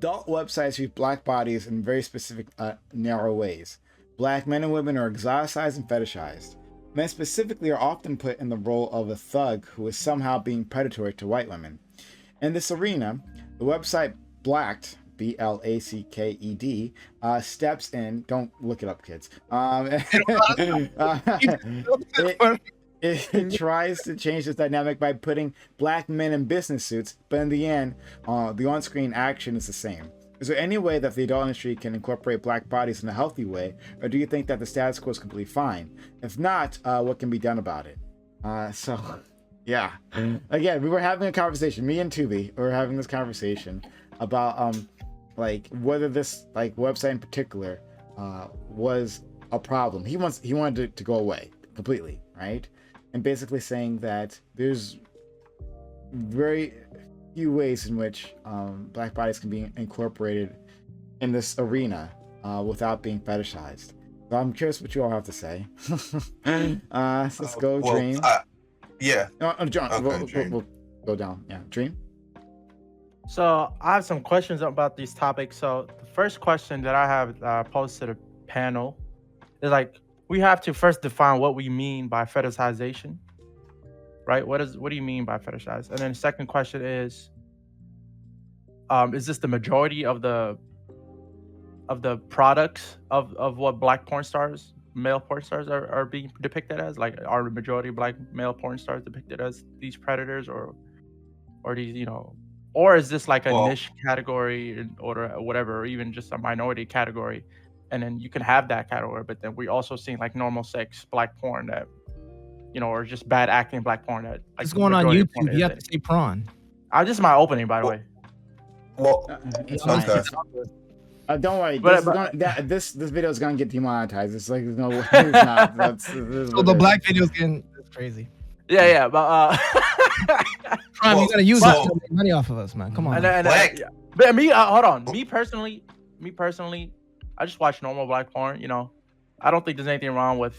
adult websites use black bodies in very specific, narrow ways. Black men and women are exoticized and fetishized. Men specifically are often put in the role of a thug who is somehow being predatory to white women. In this arena, the website Blacked, BLACKED, steps in. Don't look it up, kids. It tries to change this dynamic by putting black men in business suits, but in the end, the on-screen action is the same. Is there any way that the adult industry can incorporate black bodies in a healthy way, or do you think that the status quo is completely fine? If not, what can be done about it? Yeah. Again, we were having a conversation. Me and Tubi were having this conversation about like whether this like website in particular was a problem. He wanted it to go away completely, right? And basically saying that there's very few ways in which black bodies can be incorporated in this arena without being fetishized. So I'm curious what you all have to say. Let's go, Dream. Yeah. John, Okay, we'll go down. Yeah, Dream. So I have some questions about these topics. So the first question that I have posed to the panel is like, we have to first define what we mean by fetishization, right? What do you mean by fetishize? And then the second question is this the majority of the products of what black porn stars, male porn stars are being depicted as? Like, are the majority of black male porn stars depicted as these predators, or these, you know, or is this like a niche category or whatever, or even just a minority category? And then you can have that category, but then we also seeing like normal sex black porn that, you know, or just bad acting black porn that. Like, it's going on YouTube. You have to say prawn. Just my opening, by the way. Well, okay. Don't worry. This video is gonna get demonetized. It's like there's no way. It's not. So the black videos getting crazy. Yeah, but Prime, you gotta use it to make money off of us, man. Come on. But me, hold on. Me personally, I just watch normal black porn. You know, I don't think there's anything wrong with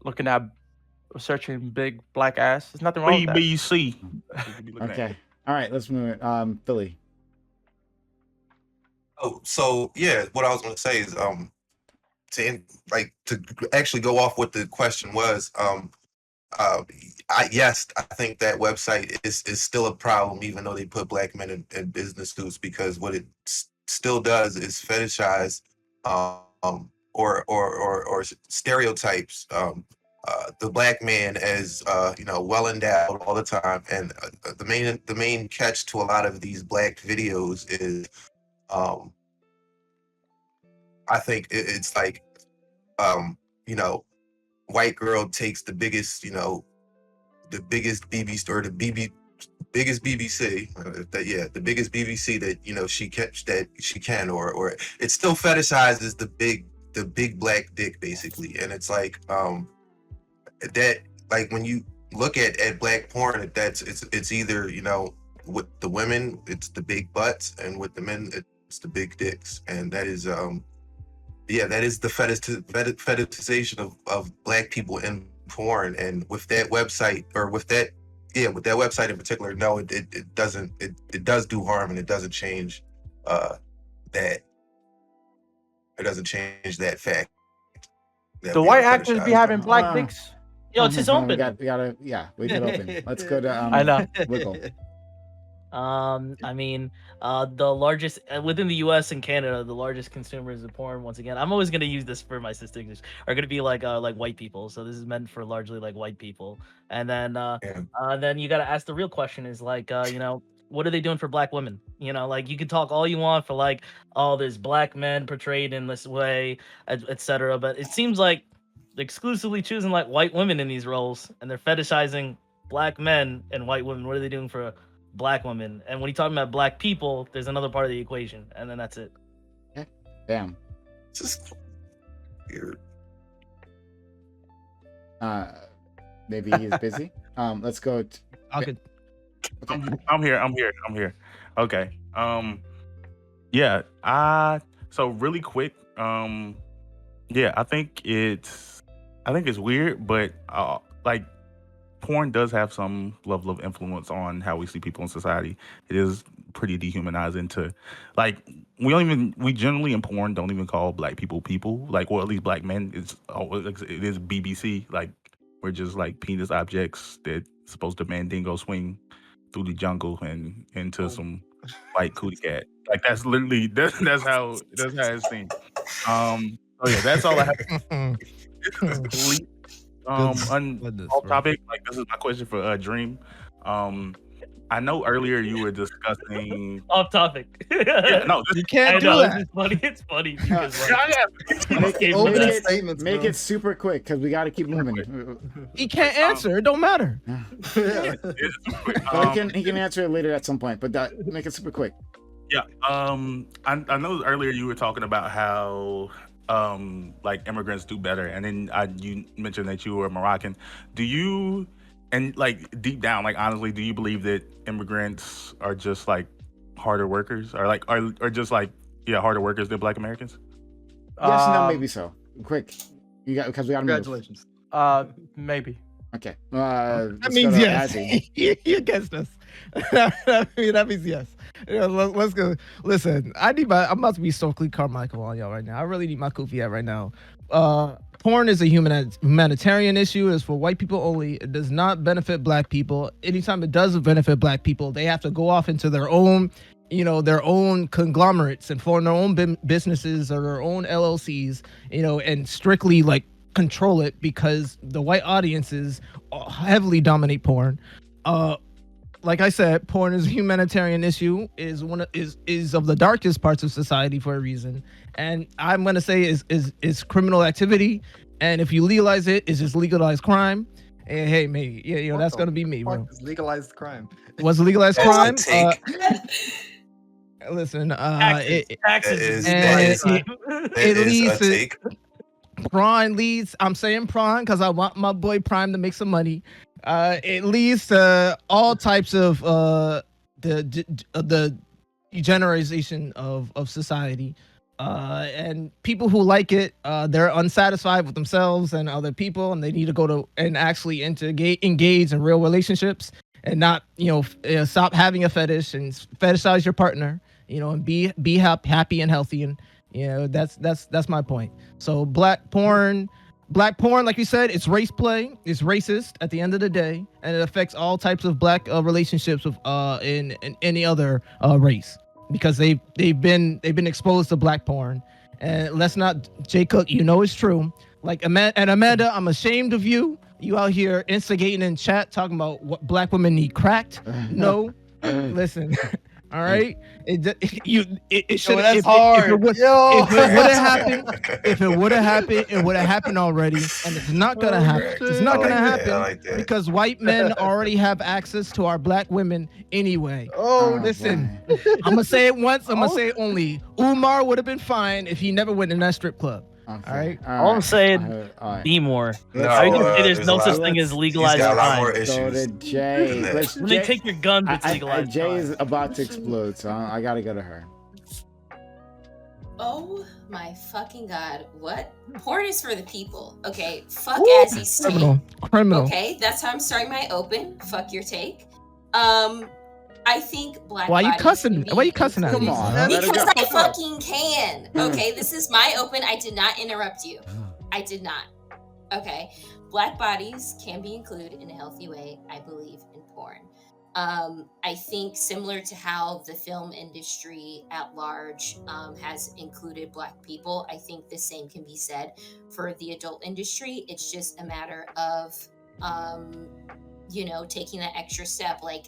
looking at searching big black ass. There's nothing wrong with that. BC. Okay. All right. Let's move it. Philly. Oh, so yeah, what I was going to say is to actually go off what the question was. Yes, I think that website is still a problem, even though they put black men in business suits, because what it still does is fetishize or stereotypes the black man as well endowed all the time. And the main catch to a lot of these black videos is I think it's like white girl takes the biggest the biggest BBC or the biggest BBC the biggest BBC that she can, or it still fetishizes the big black dick basically. And it's like that, like, when you look at black porn, it's either with the women it's the big butts, and with the men it's the big dicks. And that is that is the fetishization of black people in porn. And with that website, or with that website in particular, no, it doesn't. It does do harm, and it doesn't change that. It doesn't change that fact. The white actors be having black dicks. Yo, it's open. We gotta leave it open. Let's go to I know. Wiggle. I mean, the largest within the U.S. and Canada, the largest consumers of porn. Once again, I'm always gonna use this for my statistics. Are gonna be like white people. So this is meant for largely like white people. And then then you gotta ask the real question: is like, what are they doing for black women? Like, you can talk all you want for like, oh, there's black men portrayed in this way, etc. But it seems like they're exclusively choosing like white women in these roles, and they're fetishizing black men and white women. What are they doing for black women? And when you're talking about black people, there's another part of the equation, and then that's it. Damn. It's just weird. Maybe he's busy. Let's go. Okay. I'm here. Okay. So really quick. I think it's weird, but like, porn does have some level of influence on how we see people in society. It is pretty dehumanizing to, like, we generally in porn don't even call black people people, like, well, at least black men. It is BBC, like, we're just like penis objects that supposed to mandingo swing through the jungle and into some white cootie cat. Like, that's literally that's how it's seen. Oh yeah, that's all I have. This is complete Goodness, off bro. topic. Like, this is my question for Dream. I know earlier you were discussing. Off topic. Yeah, no, You I can't do know that. it's funny. It's funny because like, Make it, Open make it, statements, make bro. it super quick because we got to keep moving. He can't answer. It don't matter. But he can answer it later at some point. But make it super quick. Yeah. I know earlier you were talking about how like immigrants do better, and then you mentioned that you were Moroccan. Do you, and like deep down, like honestly, do you believe that immigrants are just like harder workers, or like are just like harder workers than Black Americans? Yes, no, maybe so. Quick, you got because we got to move. Congratulations. Maybe. Okay. That means yes. You guessed us. I mean, that means yes. Yeah, let's go. Listen, I'm about to be Stokely Carmichael on y'all right now. I really need my kufi out right now. Porn is a humanitarian issue. It is for white people only. It does not benefit black people. Anytime it does benefit black people, they have to go off into their own, their own conglomerates and form their own businesses or their own LLCs, and strictly like control it because the white audiences heavily dominate porn. Like I said, porn is a humanitarian issue, is of the darkest parts of society for a reason. And I'm gonna say is criminal activity. And if you legalize it, it's just legalized crime. And hey, me, that's gonna be me, bro. It's legalized crime. Was legalized That's crime? a take. Listen, taxes. That is a take. Prime leads. I'm saying Prime because I want my boy Prime to make some money. It leads to all types of the degeneration of society, and people who like it, they're unsatisfied with themselves and other people, and they need to go to and actually engage in real relationships and not stop having a fetish and fetishize your partner, and be happy and healthy, and that's my point. So black porn, like you said, it's race play. It's racist at the end of the day, and it affects all types of black relationships with in any other race because they've been exposed to black porn. And let's not, Jay Cook, it's true. Like Amanda, I'm ashamed of you. You out here instigating in chat talking about what black women need cracked. No, listen. All right, it should. That's hard. If it would have happened, it would have happened already, and it's not gonna happen. It's not gonna happen because white men already have access to our black women anyway. Listen, I'm gonna say it once. I'm gonna say it only. Umar would have been fine if he never went in that strip club. Okay. All right. All I'm saying, be more. I can say there's no such thing as legalized He's got a lot more crime. issues. So did Jay. When they take your gun, it's legalized Jay crime. is about to explode, so I gotta go to her. Oh my fucking god! What? Porn is for the people. Okay, fuck Woo! as he said. Criminal. Okay, that's how I'm starting my open. Fuck your take. I think black. Why you bodies cussing? can be Why you cussing at me? Come on. Because I fucking can. Okay, this is my open. I did not interrupt you. I did not. Okay, black bodies can be included in a healthy way. I believe in porn. I think similar to how the film industry at large has included black people, I think the same can be said for the adult industry. It's just a matter of taking that extra step. Like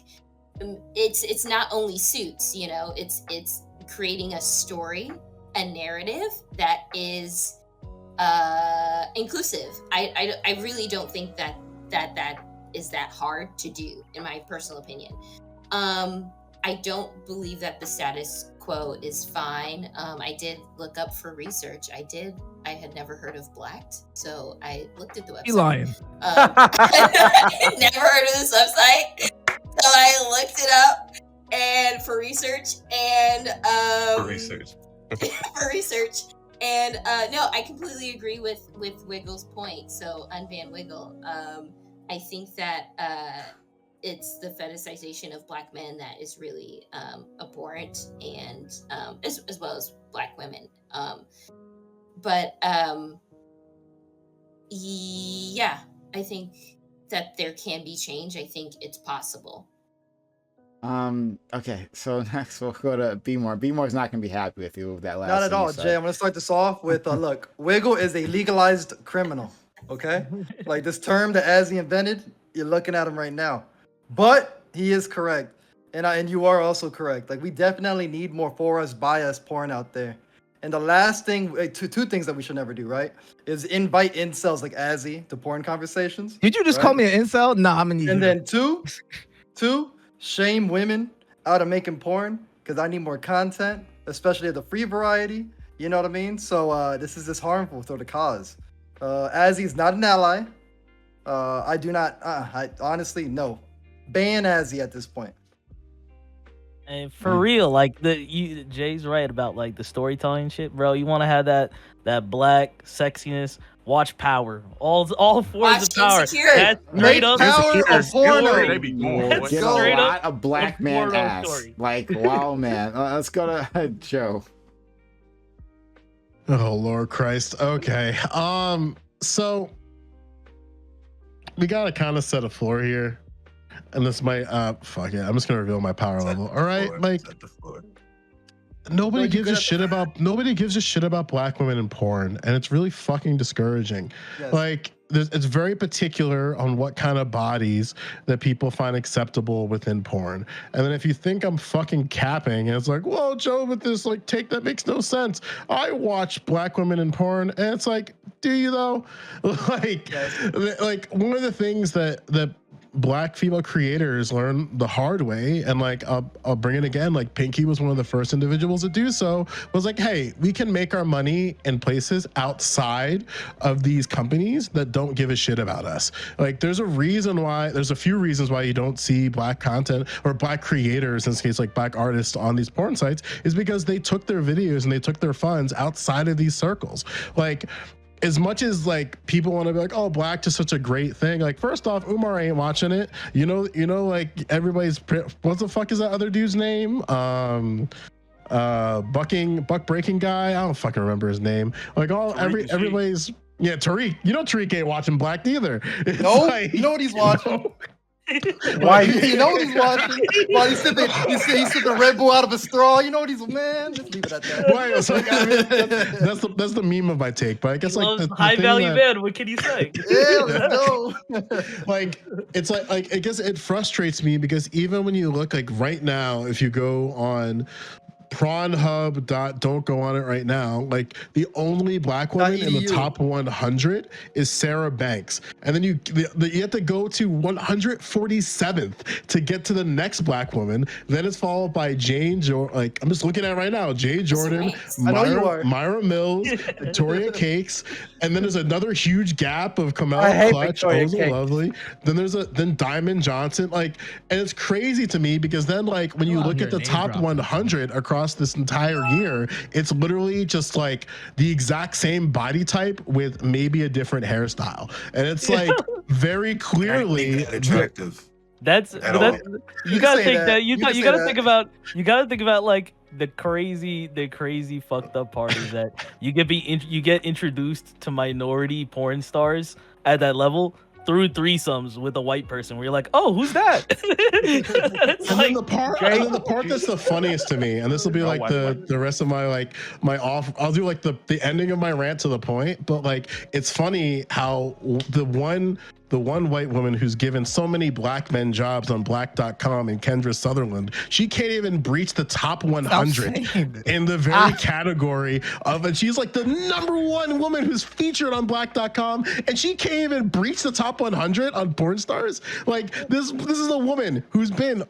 it's not only suits, it's creating a story, a narrative that is inclusive. I really don't think that is that hard to do, in my personal opinion. I don't believe that the status quo is fine. I did look up for research. I had never heard of Blacked, so I looked at the website. You lying. Never heard of this website. So I looked it up and for research and no, I completely agree with Wiggle's point. So Unban Wiggle, I think that it's the fetishization of Black men that is really abhorrent, and as well as Black women. But yeah, I think that there can be change. I think it's possible. Okay, so next we'll go to B-More. B-More's not gonna be happy with you with that last Not at thing you all, said. Jay. I'm gonna start this off with look, wiggle is a legalized criminal. Okay, like this term that Azzy invented, you're looking at him right now, but he is correct, and you are also correct. Like we definitely need more for us, by us porn out there. And the last thing, two things that we should never do, right, is invite incels like Azzy to porn conversations. Did you just right? call me an incel? Nah, I'm gonna need And you. then two, shame women out of making porn because I need more content, especially of the free variety. You know what I mean? So this is just harmful for the cause. Azzy's not an ally. I do not. I honestly no. Ban Azzy at this point. And for real, like Jay's right about like the storytelling shit, bro. You want to have that black sexiness. Watch Power. All forms Watch of power. Insecure. That's straight up Power of porno. They be doing Get what- a Straight up lot of Black a man porno ass. story. Like, wow, man. Let's go to Joe. Oh Lord Christ. Okay. So we gotta kind of set a floor here. And this might fuck it. I'm just gonna reveal my power level. All right, like nobody gives a shit about Black women in porn, and it's really fucking discouraging. Yes. Like it's very particular on what kind of bodies that people find acceptable within porn. And then if you think I'm fucking capping, and it's like, whoa, Joe, with this like take that makes no sense. I watch Black women in porn, and it's like, do you though? Like, Yes. like one of the things that Black female creators learn the hard way, and like I'll bring it again, like Pinky was one of the first individuals to do so, was like, hey, we can make our money in places outside of these companies that don't give a shit about us. Like there's a few reasons why you don't see Black content or Black creators, in this case like Black artists, on these porn sites, is because they took their videos and they took their funds outside of these circles. Like as much as like people want to be like, oh, Black is such a great thing. Like, first off, Umar ain't watching it. You know, like everybody's. What the fuck is that other dude's name? Buck breaking guy. I don't fucking remember his name. Like everybody's. Yeah, Tariq. You know, Tariq ain't watching Black either. It's No, like, you know what he's watching. Why? You know what he's watching? While he sipped the Red Bull out of a straw. You know what he's, man? Just leave it at that. Right, so, I mean, that's the meme of my take. But I guess like the high thing value that- man. What can you say? Yeah, let's go. Like it's like I guess it frustrates me because even when you look like right now, if you go on Don't go on it right now, like the only Black woman in the top 100 is Sarah Banks, and then you have to go to 147th to get to the next Black woman. Then it's followed by Jane like I'm just looking at it right now, Jay Jordan, I know you are. Myra Mills, Victoria Cakes, and then there's another huge gap of I Kamala hate Clutch, Victoria Oza Cakes. Lovely. Then Diamond Johnson, like, and it's crazy to me because then like when you Wow, look you're at the name top dropping. 100 across this entire year, it's literally just like the exact same body type with maybe a different hairstyle, and it's like very clearly attractive. That's At all. you gotta say think that. that You you can say gotta that. think about like the crazy fucked up part is that you get introduced to minority porn stars at that level through threesomes with a white person where you're like, oh, who's that? It's And like, then the part that's the funniest to me, and this will be like the rest of my I'll do like the ending of my rant to the point, but like it's funny how the one white woman who's given so many Black men jobs on Black.com and Kendra Sutherland, she can't even breach the top 100 in the very category of, and she's like the #1 woman who's featured on Black.com, and she can't even breach the top 100 on porn stars. Like this is a woman who's been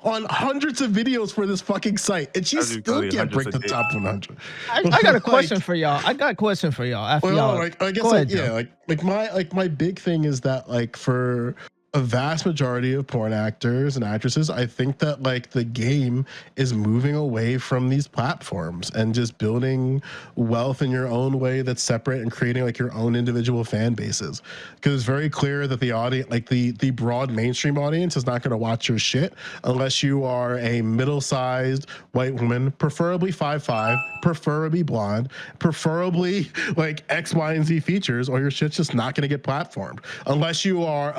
on hundreds of videos for this fucking site, and she still can't break the top 100. I got a question for y'all. After Well, y'all. like I guess Go ahead, yeah, Joe. like my big thing is that like for a vast majority of porn actors and actresses, I think that like the game is moving away from these platforms and just building wealth in your own way that's separate and creating like your own individual fan bases. Because it's very clear that the audience, like the broad mainstream audience, is not going to watch your shit unless you are a middle-sized white woman, preferably 5'5", preferably blonde, preferably like X, Y, and Z features, or your shit's just not going to get platformed. Unless you are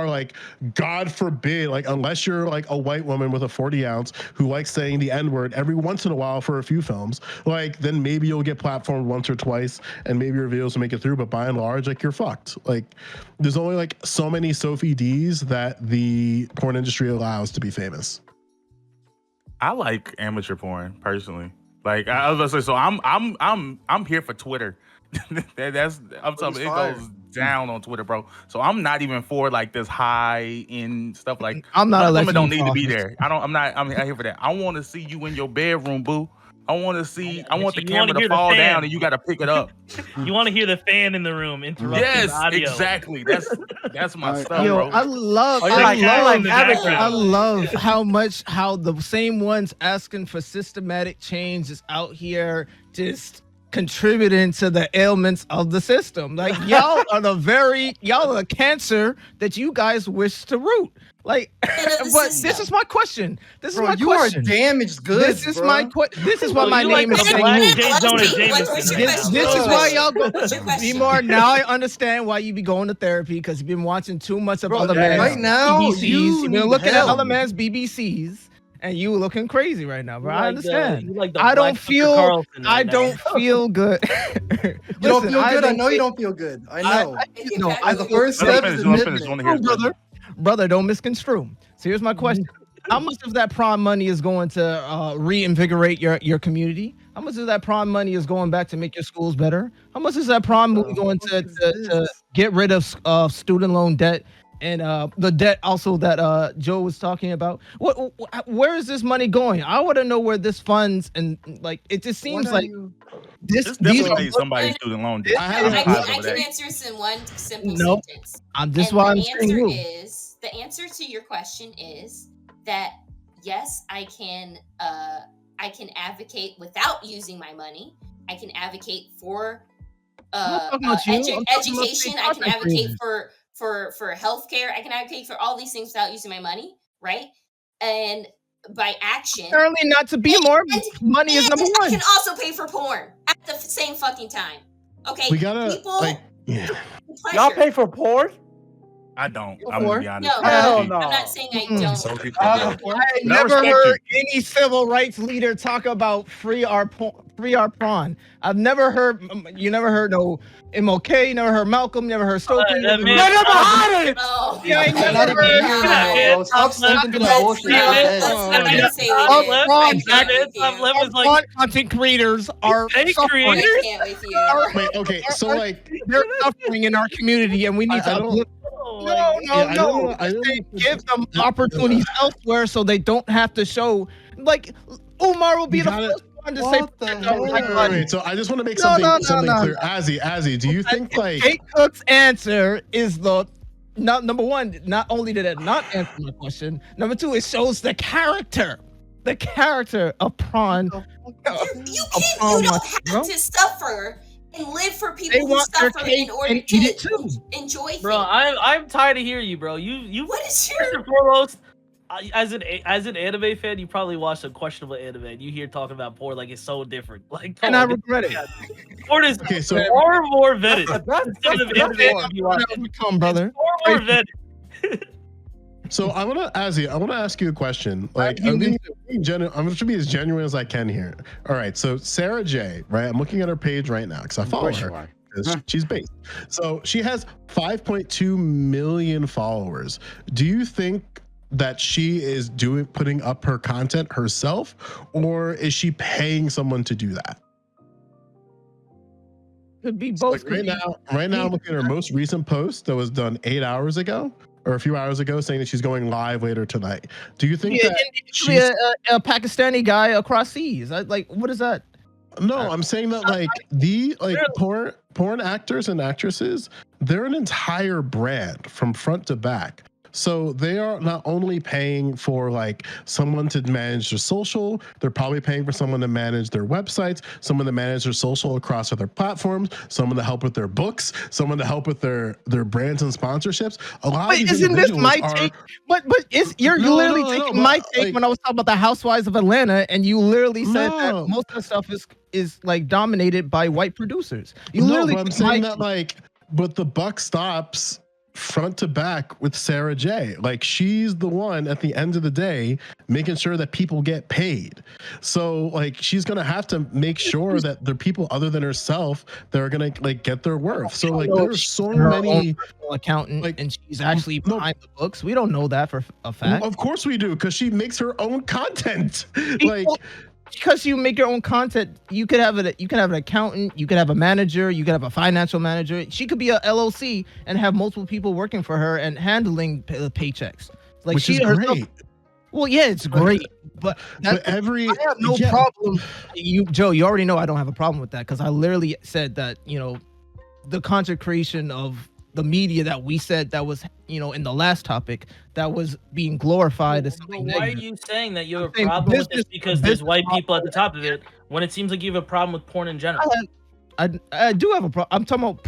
like, God forbid, like unless you're like a white woman with a 40 ounce who likes saying the N-word every once in a while for a few films, like then maybe you'll get platformed once or twice and maybe your videos will make it through, but by and large, like you're fucked. Like there's only like so many Sophie D's that the porn industry allows to be famous. I like amateur porn personally. Like I was gonna say, so I'm here for Twitter. I'm telling you, it goes down on Twitter, bro. So I'm not even for like this high end stuff. Like I'm not. Women don't need to be there. I'm not here for that. I want to see you in your bedroom, boo. I want to see. I want the camera to fall down and you got to pick it up. You want to hear the fan in the room interrupting Yes, the audio. exactly. That's my stuff, Yo, bro. I love how the same ones asking for systematic change is out here just contributing to the ailments of the system. Like y'all are the cancer that you guys wish to root. Like, but this is my question. You are damaged goods. This is my question. This is why my name is This is why y'all go. B-More, now I understand why you be going to therapy, because you've been watching too much of other man's right now, BBCs. You've been looking at hell. other man's BBCs. And you looking crazy right now, bro. I understand. Like I don't feel good. You don't feel good. I know you don't feel good. I know. As the first step is brother, don't misconstrue. So here's my question: how much of that prime money is going to reinvigorate your community? How much of that prime money is going back to make your schools better? How much is that prime money going to get rid of student loan debt? And the debt also that Joe was talking about. Where is this money going? I want to know where this funds, and like it just seems like this definitely somebody's student loan debt. I can answer this in one simple sentence. The answer to your question is that yes, I can advocate without using my money. I can advocate for education. I can advocate for healthcare. I can advocate for all these things without using my money, right? And by action, apparently not to be more money is number one. I can also pay for porn at the same fucking time. Okay, we gotta people. Y'all pay for porn? I don't. I'm gonna be honest. No. I'm not saying I don't. I never heard any civil rights leader talk about free our prawn. I've never heard. You never heard no MLK. Never heard Malcolm. Never heard Stokely. Never heard it. Yeah, I never heard. Stop slipping to the bullshit. Content creators are suffering. Wait, okay, so like they're suffering in our community, and we need to uplift. No. Give them opportunities elsewhere so they don't have to show. Like Umar will be the first one to say. Wait, so I just want to make something clear. Azzy, do you think like Kate Cook's answer is number one? Not only did it not answer my question, number two, it shows the character of prawn. You don't have to suffer and live for people who suffer in order to enjoy things. Bro, I'm tired of hearing you, bro. You what is your first and foremost, as an anime fan, you probably watched a questionable anime and you hear talking about porn like it's so different. Like, and I regret it. Porn is far more vetted. Come, brother. Far more vetted. So I want to ask you a question. Like I'm going to be as genuine as I can here. All right. So Sarah J, right? I'm looking at her page right now because I follow her. She's based. So she has 5.2 million followers. Do you think that she is putting up her content herself, or is she paying someone to do that? Could be both. Like right now, I'm looking at her most recent post that was done 8 hours ago. Or a few hours ago, saying that she's going live later tonight. Do you think that she's a Pakistani guy across seas? Like, what is that? No, I'm saying that like porn actors and actresses, they're an entire brand from front to back. So they are not only paying for like someone to manage their social, they're probably paying for someone to manage their websites, someone to manage their social across other platforms, someone to help with their books, someone to help with their brands and sponsorships. A lot of But these isn't this individuals my are take? But you're No, literally no, no, taking my but, take like- when I was talking about the Housewives of Atlanta, and you literally said that No. most of the stuff is like dominated by white producers. You No, literally but I'm took saying my that like, but the buck stops front to back with Sarah J. Like she's the one at the end of the day making sure that people get paid. So like she's gonna have to make sure that there are people other than herself that are gonna like get their worth. So like know if there's she's so her own many. personal accountant, like, and she's actually no. behind the books. We don't know that for a fact. Of course we do, because she makes her own content. People- like because you make your own content, you could have an accountant, you could have a manager, you could have a financial manager. She could be a LLC and have multiple people working for her and handling paychecks. Like which she is herself. great. Well, yeah, it's great, but But every I have no yeah, problem. Joe, you already know I don't have a problem with that because I literally said that the content creation of the media that we said that was in the last topic that was being glorified as But something why are negative. you saying that you have a saying problem with this business- because there's business white people at the top of it when it seems like you have a problem with porn in general? I do have a problem. I'm talking about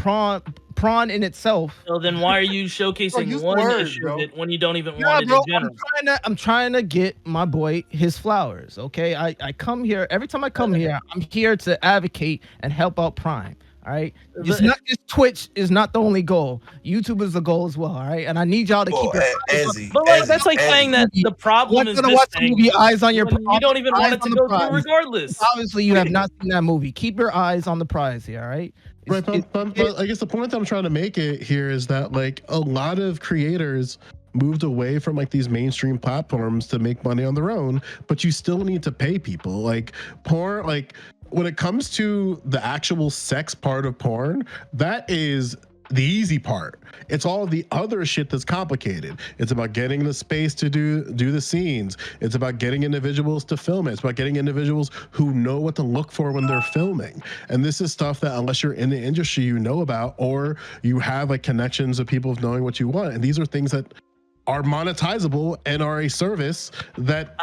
prawn in itself. So then why are you showcasing use one words, issue bro. of it when you don't even Nah, want it bro, in general? I'm trying to get my boy his flowers. Okay, I come here every time I come here. I'm here to advocate and help out Prime. All right, it's not just Twitch is not the only goal. YouTube is the goal as well. All right, and I need y'all to keep your But like that's like saying that the problem What's is gonna this watch the thing movie Eyes on Your when you don't even want Eyes it to on the go Prize. through regardless. Obviously, you have not seen that movie. Keep your eyes on the prize here. All right. Right, but I guess the point that I'm trying to make it here is that like a lot of creators moved away from like these mainstream platforms to make money on their own, but you still need to pay people. Like porn, like when it comes to the actual sex part of porn, that is the easy part. It's all the other shit that's complicated. It's about getting the space to do the scenes. It's about getting individuals to film it. It's about getting individuals who know what to look for when they're filming. And this is stuff that unless you're in the industry, you know about, or you have like connections of people of knowing what you want. And these are things that are monetizable and are a service that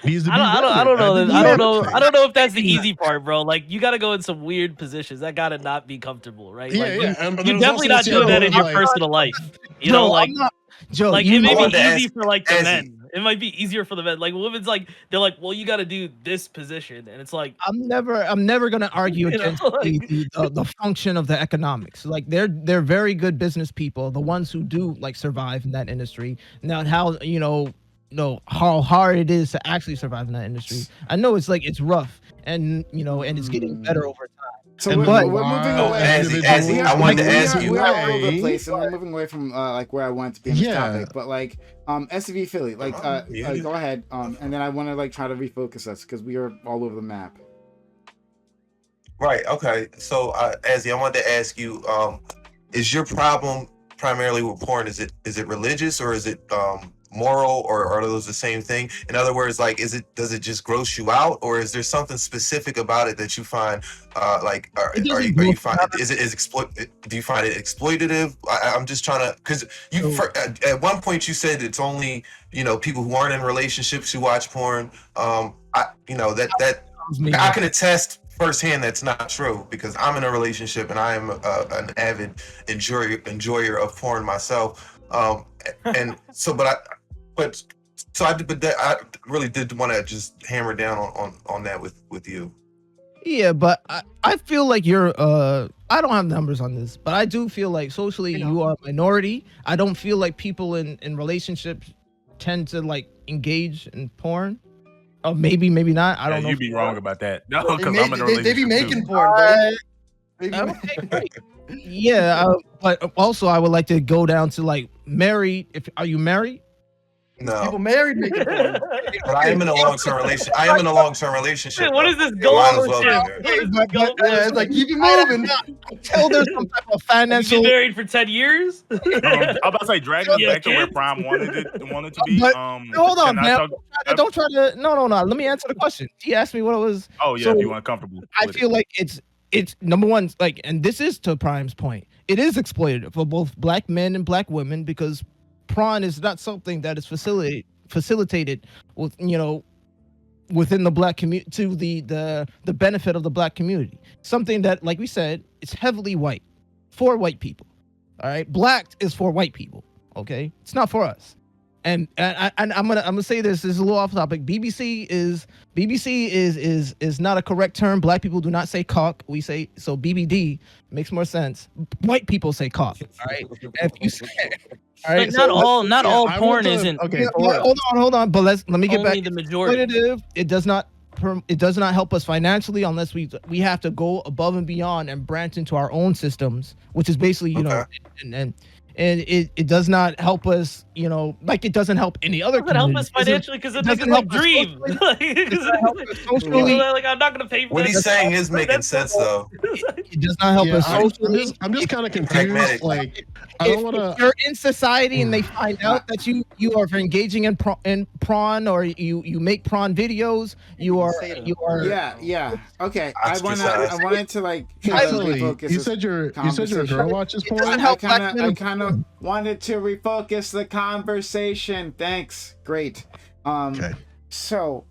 needs to be. I don't know. rendered. I don't know if that's the easy part, bro. Like you got to go in some weird positions. That got to not be comfortable, right? Yeah, like, yeah. And You're there's definitely also not this doing that other, in your like- personal life. You know, like I'm not, Joe, like you it may I be wanted to easy ask for like the Ezzy. men. It might be easier for the men. Like women's like they're like, well, you got to do this position, and it's like I'm never gonna argue You know, against like- the function of the economics. Like they're very good business people, the ones who do like survive in that industry. Now how how hard it is to actually survive in that industry. I know it's rough and and it's getting better over time. So And we're a moving lot away. of Azzy, individuals- I wanted to we ask are, you. we are all over the Hey. place, and we're moving away from like where I wanted to be in this Yeah. topic. But like, SCV Philly, like, Yeah. go ahead. And then I want to like try to refocus us because we are all over the map. Right. Okay. So, Azzy, I wanted to ask you: is your problem primarily with porn? Is it religious or is it moral, or are those the same thing? In other words, like, does it just gross you out, or is there something specific about it that you find It doesn't are you gross find do you find it exploitative? I'm just trying to, because at one point you said it's only people who aren't in relationships who watch porn. I can attest firsthand that's not true, because I'm in a relationship and I am an avid enjoyer of porn myself. And so, I really did want to just hammer down on that with you. Yeah, but I feel like you're I don't have numbers on this, but I do feel like socially you are a minority. I don't feel like people in relationships tend to like engage in porn. Or maybe not. I don't know. You'd be wrong about that. No, They, because I'm in a relationship they be making too. porn, buddy. They be Okay, great. Yeah, but also I would like to go down to like married. Are you married? people No, married making porn. but I am in a long-term relationship. I am in a long-term relationship. Shit, what is this Might as goal? well be there. Yeah, it's like keep it moving. Until there's some type of Have you financial. been married for 10 years? I'm about to say dragging us Yeah, back to where kids. Prime wanted it to be. But- Hold on, can I man. talk- Don't try to. No. Let me answer the question. He asked me what it was. Oh yeah, So, if you want comfortable. I with it. feel like it's number one, like, and this is to Prime's point. It is exploitative for both black men and black women because prawn is not something that is facilitated with, you know, within the black community to the benefit of the black community. Something that, like we said, it's heavily white, for white people. All right, black is for white people. Okay, it's not for us. And I'm gonna say this is a little off topic. BBC is not a correct term. Black people do not say cock. We say so. BBD makes more sense. White people say cock. All right. If you say, all right. But not all I porn want to- isn't. okay. Hold on. But let me get Only back. the majority. Exploitative, it does not help us financially unless we have to go above and beyond and branch into our own systems, which is basically, you know, and it does not help us, you know, like it doesn't help any other. It doesn't help us community. financially because it doesn't doesn't like help us dream. socially. Like I'm not gonna pay for What this. he's saying is making sense though. It does not help Yeah, us socially. I'm just kind of confused. Pragmatic. Like, I don't want If to. you're in society and they find out that you are engaging in prawn or you make prawn videos, you are Yeah. Okay. I Ostracized. wanted to like Silly. refocus You this said your conversation. girl watches porn. doesn't help black I men. kind of wanted to refocus the conversation. Thanks. Great. Okay. So,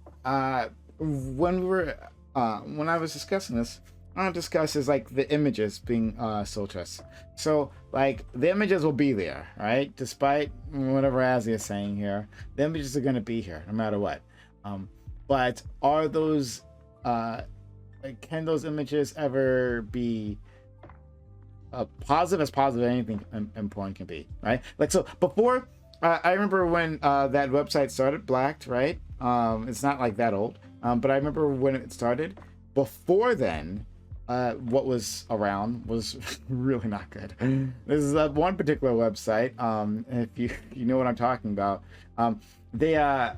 when we were when I was discussing this, I want to discuss is like the images being soul trust. So, like the images will be there, right? Despite whatever Azzy is saying here, the images are going to be here no matter what. But are those like, can those images ever be positive as anything in porn can be, right? Like, so before, I remember when that website started, Blacked, right? It's not like that old, but I remember when it started. Before then, what was around was really not good. This is one particular website. If you know what I'm talking about, they had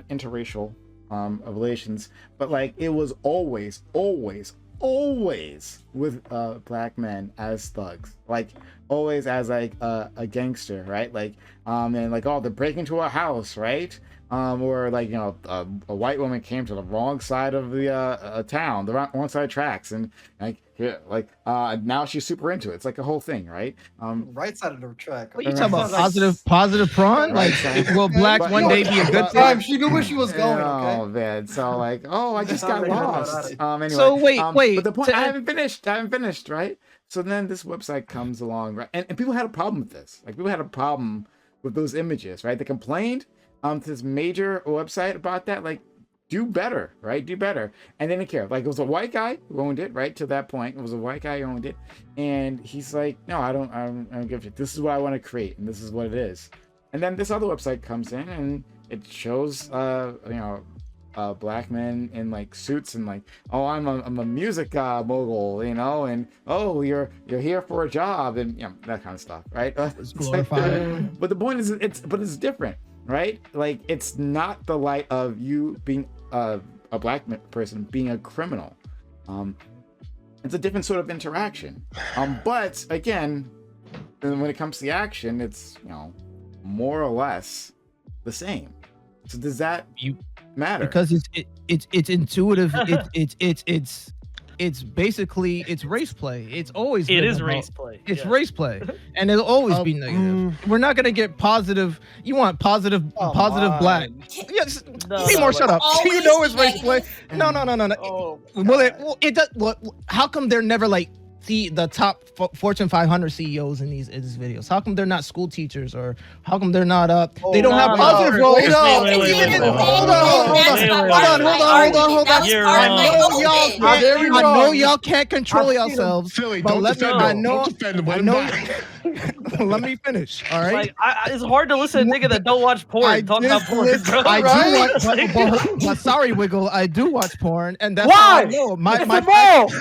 interracial relations, but like it was always with black men as thugs, like always as like a gangster, right? Like and like, oh, they're breaking into a house, right? Or like, you know, a white woman came to the wrong side of the town, the wrong side of tracks, and like here, like now she's super into it. It's like a whole thing, right? Right side of the track. What are you talking about? Positive prawn? Right Like, side. will black But- one day be a good Time, thing? she knew where she was going. Oh Okay. man, so like, oh, I just got lost. Anyway, So wait. But the point, I haven't finished, right? So then this website comes along, right? And people had a problem with this. Like, people had a problem with those images, right? They complained to this major website about that. Like, do better, right? Do better. And they didn't care. Like, it was a white guy who owned it, right? To that point, it was a white guy who owned it, and he's like, no, I don't give a shit. This is what I want to create, and this is what it is. And then this other website comes in, and it shows, black men in like suits and like, oh, I'm a music mogul, you know, and oh, you're here for a job, and you know, that kind of stuff, right? It's glorified. But the point is, it's different, right? Like, it's not the light of you being a black person being a criminal. It's a different sort of interaction. But again, when it comes to the action, it's, you know, more or less the same. So does that matter? Because it's intuitive. It's basically race play. It's always It been is about- race play. It's yes. race play, and it'll always be negative. We're not gonna get positive. You want positive black? Yes. No, Seymour, no, shut up. always You know it's race play. negative. No. Oh, It does. How come they're never like the top Fortune 500 CEOs in these videos? How come they're not school teachers, or how come they're not they don't have positive roles? Wait, No. wait, wait, wait, Hold on. That's You're part of wrong. my Y'all open. can't, There we I go. know y'all can't control yourselves. Silly, but don't let me, defend I him. know, Don't defend him. I Let him know. back. Let me finish. All right. Like, it's hard to listen to nigga that don't watch porn talk about porn. Bro. I Right? do watch, but sorry, Wiggle. I do watch porn, and that's Why? how I know. My It's facts,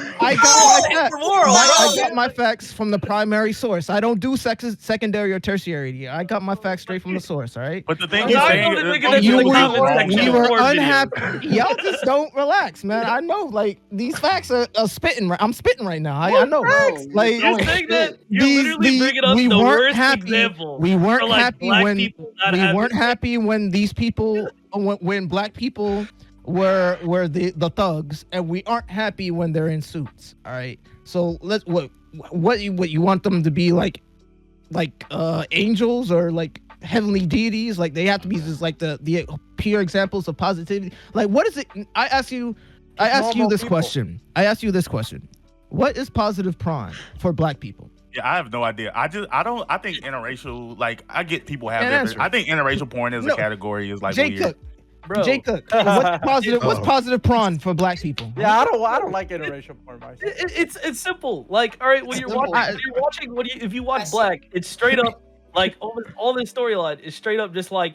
immoral. I got my facts from the primary source. I don't do secondary or tertiary. I got my facts straight from the source. All right. But the thing I'm he's not saying, the nigga is- that's You in the were, comment section we of were porn videos. unhappy. Y'all just don't relax, man. I know, like these facts are spitting. I'm spitting right now. I know. Like You're saying that you're these- literally bringing up we the weren't worst happy. example. We weren't for, like, happy black when people not having- weren't happy when these people when black people were the thugs, and we aren't happy when they're in suits. All right. So let's what you want them to be like angels or like heavenly deities. Like they have to be just like the pure examples of positivity. Like what is it? I ask you this question. What is positive prawn for Black people? Yeah, I have no idea. I think interracial, like, I get people have Can't different. answer. I think interracial porn as No. a category is like Jay weird. Cook. Bro. Jay Cook. What's positive? What's Oh. positive prawn for Black people? Yeah, I don't like interracial porn myself. It's simple. Like, all right, when you're watching, if you watch Black, it's straight up like all this storyline is straight up just like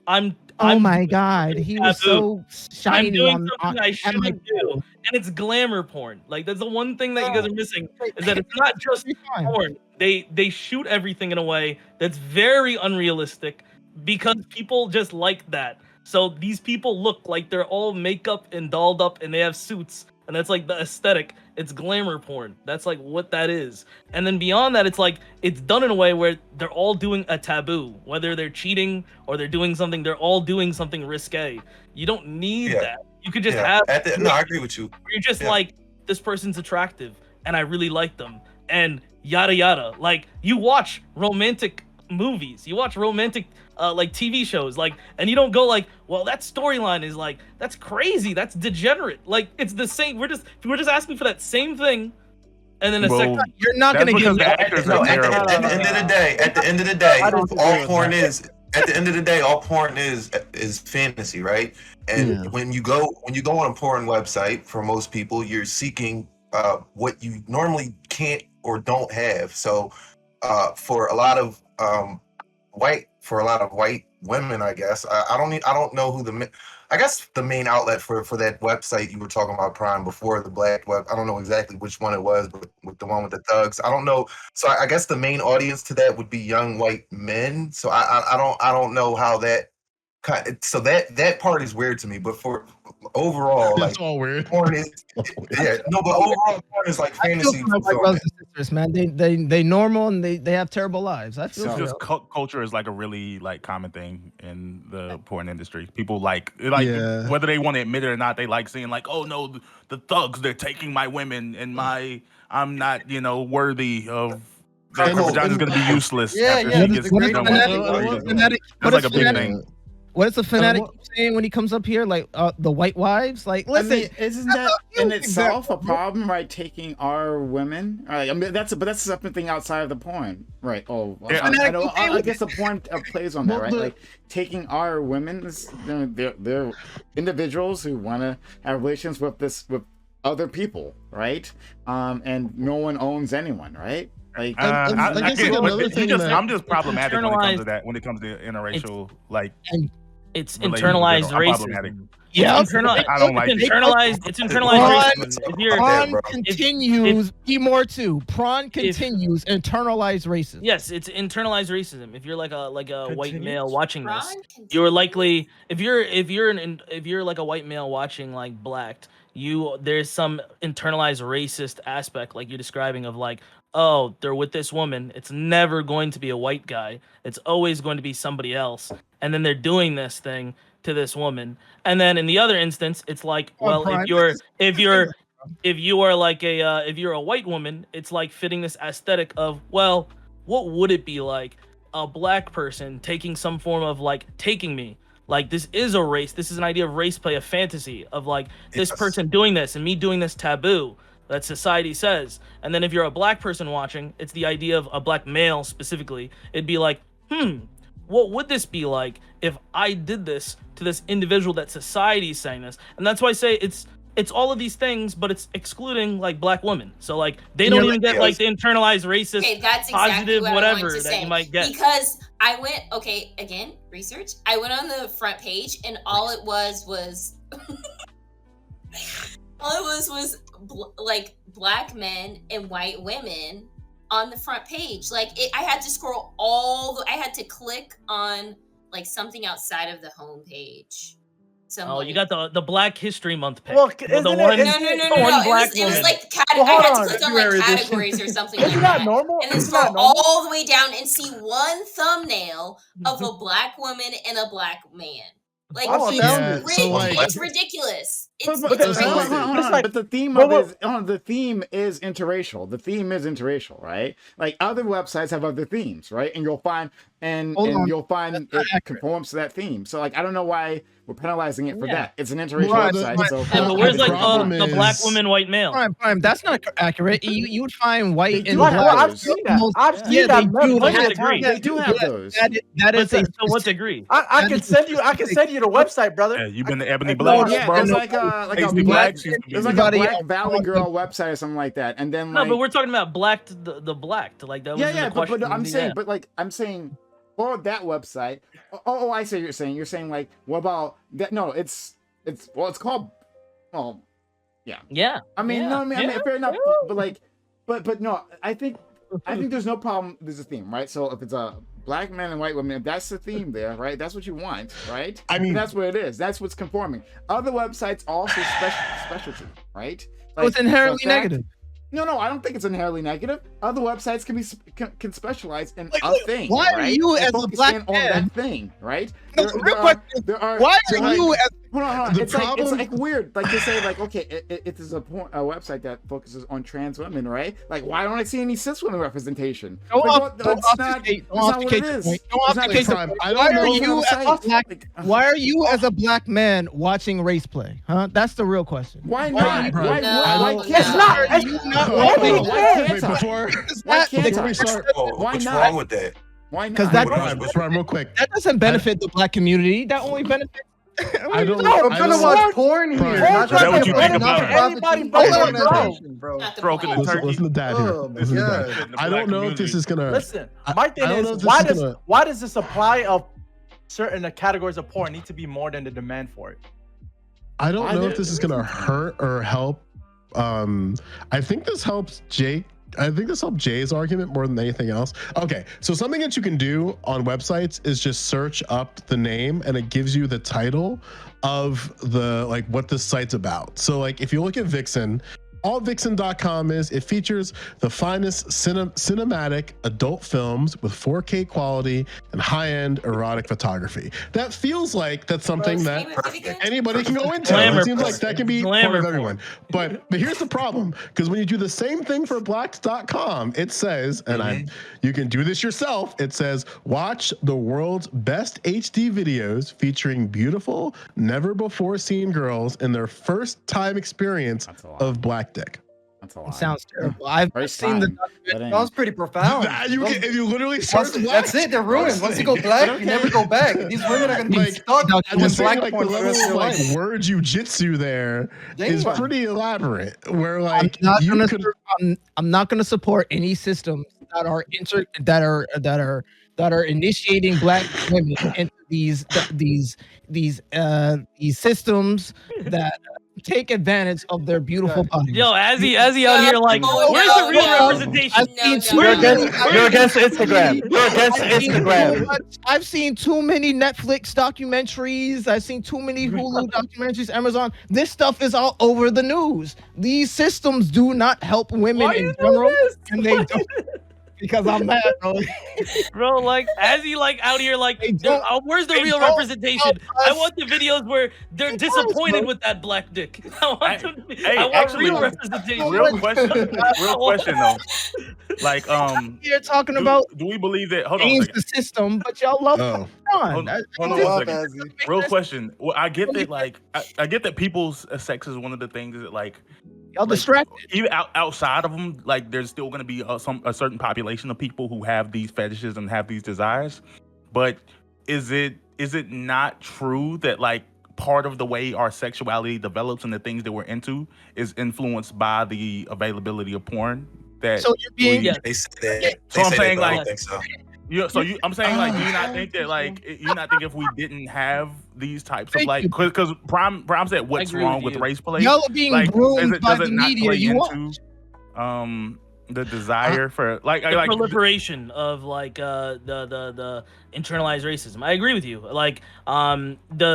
I'm my God, he was taboo. so I'm shiny doing on something I shouldn't my- do, and it's glamour porn. Like that's the one thing that you guys are missing is that it's not just porn. They shoot everything in a way that's very unrealistic because people just like that. So these people look like they're all makeup and dolled up and they have suits, and that's like the aesthetic. It's glamour porn. That's like what that is. And then beyond that, it's like it's done in a way where they're all doing a taboo, whether they're cheating or they're doing something. They're all doing something risque. You don't need that. You could just have. No, I agree with you. Where you're just like, this person's attractive and I really like them and yada yada. Like you watch romantic movies, you watch romantic like TV shows, like, and you don't go like, well, that storyline is like, that's crazy, that's degenerate. Like it's the same. We're just asking for that same thing, and then you're not gonna get the actors are terrible. At the end of the day, all porn is. At the end of the day, all porn is fantasy, right? And when you go on a porn website, for most people, you're seeking what you normally can't or don't have. So for a lot of white women, I guess I don't know who I guess the main outlet for that website you were talking about, Prime, before the Black web. I don't know exactly which one it was, but with the one with the thugs, I don't know. So I guess the main audience to that would be young white men. So I don't know how that. So that part is weird to me, but for overall, It's all weird. porn is but overall porn is like fantasy. My brothers and sisters, man, they normal and they have terrible lives. I feel It's for just them. culture is like a really like common thing in the porn industry. People like Yeah. whether they want to admit it or not, they like seeing like, oh no, the thugs, they're taking my women and I'm not worthy of. Their vagina's gonna be useless after she gets What is done the with fanatic? That's like a big thing. What is the fanatic saying when he comes up here? Like the white wives? Like, listen, I mean, isn't that in itself a problem, right? Taking our women, right? I mean, that's something outside of the porn, right? Oh, well, I guess the porn plays on that, right? Like taking our women, they're individuals who want to have relations with other people, right? And no one owns anyone, right? Like, I guess get it, another but thing I'm just problematic when it comes internalized- to that. When it comes to interracial, like it's relations in internalized general, I'm problematic. racism. yeah, It's I don't like it's it. internalized. It's internalized racism. If you're, prawn bro. continues. Be more too. Prawn continues. Internalized racism. yes, it's internalized racism. If you're like a white male watching this, Ron, you're likely if you're like a white male watching like Blacked, there's some internalized racist aspect like you're describing of like, oh, they're with this woman. It's never going to be a white guy. It's always going to be somebody else. And then they're doing this thing to this woman. And then in the other instance, it's like, well, if you are like if you're a white woman, it's like fitting this aesthetic of, well, what would it be like a Black person taking some form of like taking me? Like this is a race. This is an idea of race play, a fantasy of like this person doing this and me doing this taboo that society says. And then if you're a Black person watching, it's the idea of a Black male specifically. It'd be like, what would this be like if I did this to this individual that society is saying this? And that's why I say it's all of these things, but it's excluding like Black women. So like they don't even get like the internalized racist, that's exactly positive, what I whatever wanted to that say. you might get. Because I went, again, research. I went on the front page, and all it was like Black men and white women on the front page. Like I had to scroll I had to click on like something outside of the home page. Oh, you got the Black History Month pick. Look, the isn't one, it- No. one Black It was woman. like Well, I hold had to on. click on like categories or something like Isn't that. that normal? And then Isn't scroll that normal? all the way down and see one thumbnail of a Black woman and a Black man. Like Oh, it's yeah, so, like- it's ridiculous. It's But it's hold on, crazy. hold on, hold It's on. like- But the theme but of what- the theme is interracial. The theme is interracial, right? Like other websites have other themes, right? And you'll find Hold on. you'll find not it accurate. conforms to that theme. So like I don't know why we're penalizing it for Yeah. that. It's an interracial Well, website. So Yeah, but where's The like problem the black is- woman, white male? Prime, that's not accurate. You would find white They and do Like, have well, black. I've those. seen that. Most- I've yeah, seen that they do. plenty Yeah, of times. They do have those. That is a To what degree? I can send you. I can send you the website, brother. Yeah, you been to Ebony No, Blacks, Yeah, bro? there's like a Tasty black, Blacks used to be there's like a Everybody Black else Valley wants Girl website or something like that, and then No, like but we're talking about black to the black to like that was yeah, in yeah, the question. but I'm saying, yeah. but like I'm saying, for that website. Oh, I see what you're saying. You're saying like, what about that? No, it's called. Well, yeah. Yeah. I mean, yeah, no, I mean, yeah. fair enough. But like, but no, I think there's no problem. There's a theme, right? So if it's a black man and white women, if that's the theme there, right? That's what you want, right? I mean- that's what it is. That's what's conforming. Other websites also specialty, right? So it's inherently the fact- negative. No, I don't think it's inherently negative. Other websites can specialize in Like, a look, thing. why are right? you And as a focus black in on man- that thing, right? No, real question. Why are you as Hold on. The It's problem- like weird. Like to say like, okay, it is a website that focuses on trans women, right? Like, why don't I see any cis women representation? Don't Like, off- that's don't not obfuscate- don't what it obfuscate the is. point. Don't It's not obfuscate the the Prime, point. I don't Why know are if you it's as a gonna- black? Like, Why are you as a black man watching race play? Huh? That's the real question. Why Why not? are you- Prime, Why No, can't It's I? not. Are you not Hold watching? on, Why can't wait, I? before Why can't before I? we start, What's not? wrong with that? Why not? 'Cause that- Prime, real quick. That doesn't benefit the black community. That only benefits. I don't. No, I'm I trying to don't- watch porn here. Prime. Not Is that trying what to you get think a about it? Anybody non-profit but organization, bro. Not the Stroking point. the turkey. Listen to Dad here. Oh my Listen to God. Dad. In the I black don't know if this community. is gonna. Listen, I- my thing I don't know is if why this is does gonna- why does the supply of certain categories of porn need to be more than the demand for it? I don't Why know there- if this is gonna hurt or help. I think this helps Jake. I think this helped Jay's argument more than anything else. Okay, so something that you can do on websites is just search up the name and it gives you the title of the like what the site's about. So like if you look at Vixen, all Vixen.com is, it features the finest cinematic adult films with 4K quality and high-end erotic photography. That feels like that's something that anybody can go into. Glamour It seems porn. like that can be Glamour part of porn. everyone. But here's the problem, because when you do the same thing for blacks.com, it says, and you can do this yourself, it says, watch the world's best HD videos featuring beautiful, never before seen girls in their first time experience That's a lot. of black dick. That's a It lot. sounds terrible. I've First seen the time. That ain't- Sounds pretty profound. That you can, if you literally Once- search that's black, it. They're ruined. Once you go black, you never go back. These women are gonna be Like, stuck I'm with just saying, black like the porn for the level rest of of their like life. word jujitsu there is Damn. pretty elaborate. Where like I'm not you gonna could, I'm not going to support any systems that are initiating black women into these systems that take advantage of their beautiful bodies. Yo, as he out here like, No, where's no, the real no. representation? I've No, seen no, too no. many- You're against Instagram. You're against I've seen Instagram. I've seen too many Netflix documentaries. I've seen too many Hulu documentaries, Amazon. This stuff is all over the news. These systems do not help women Why in you do general, this? and they don't. Because I'm mad, bro. Bro, like, as he like out here like, They don't- where's the they real don't representation? help I us. want the videos where they're Of course, disappointed bro. with that black dick. I want, them, hey, I want actually, real representation. Real question though. Like, You're talking do, about do we believe that? Hold on a change second. the system, but y'all love oh, on. Hold on Grow a up, second. Azzy. Real question. Well, I get that. Like, I get that people's sex is one of the things that, like, Y'all distracted. even outside of them, like, there's still going to be a certain population of people who have these fetishes and have these desires. But is it not true that, like, part of the way our sexuality develops and the things that we're into is influenced by the availability of porn? That So you're being Yeah. They say that. So I'm say saying, that, but I like- don't think so. I'm saying, like, do you not think that, like, you not think if we didn't have these types of, Thank like, you. because Prime said, what's agree wrong with with you. race play? y'all are being Like, groomed by does the it not media. play You into want the desire for, like, The like proliferation of like the internalized racism. I agree with you. Like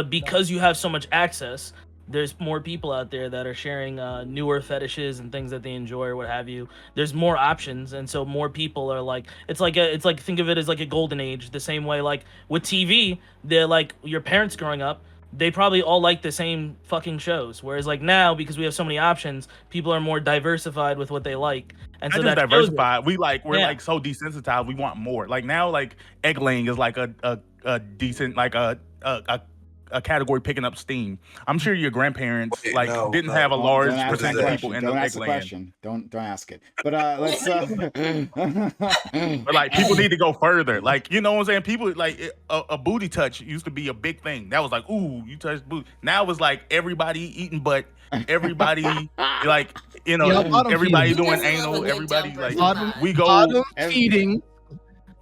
because you have so much access, there's more people out there that are sharing newer fetishes and things that they enjoy or what have you. There's more options, and so more people are like, it's like think of it as like a golden age. The same way like with TV, they're like your parents growing up, they probably all like the same fucking shows. Whereas like now, because we have so many options, people are more diversified with what they like, and Not so just that shows it. diversified. We're Yeah. like so desensitized. We want more. Like now, like egg laying is like a decent like a category picking up steam. I'm sure your grandparents Wait, like no, didn't no. have a Don't large ask that percentage of people question. in Don't the ask egg the laying. question. Don't ask it. But let's. But like people need to go further. Like you know what I'm saying? People like a booty touch used to be a big thing. That was like, ooh, you touched booty. Now it's like everybody eating butt. Everybody like Yeah, bottom everybody feeding. doing Who doesn't love a anal. good Everybody jumper like Bottom- we go. Bottom feeding.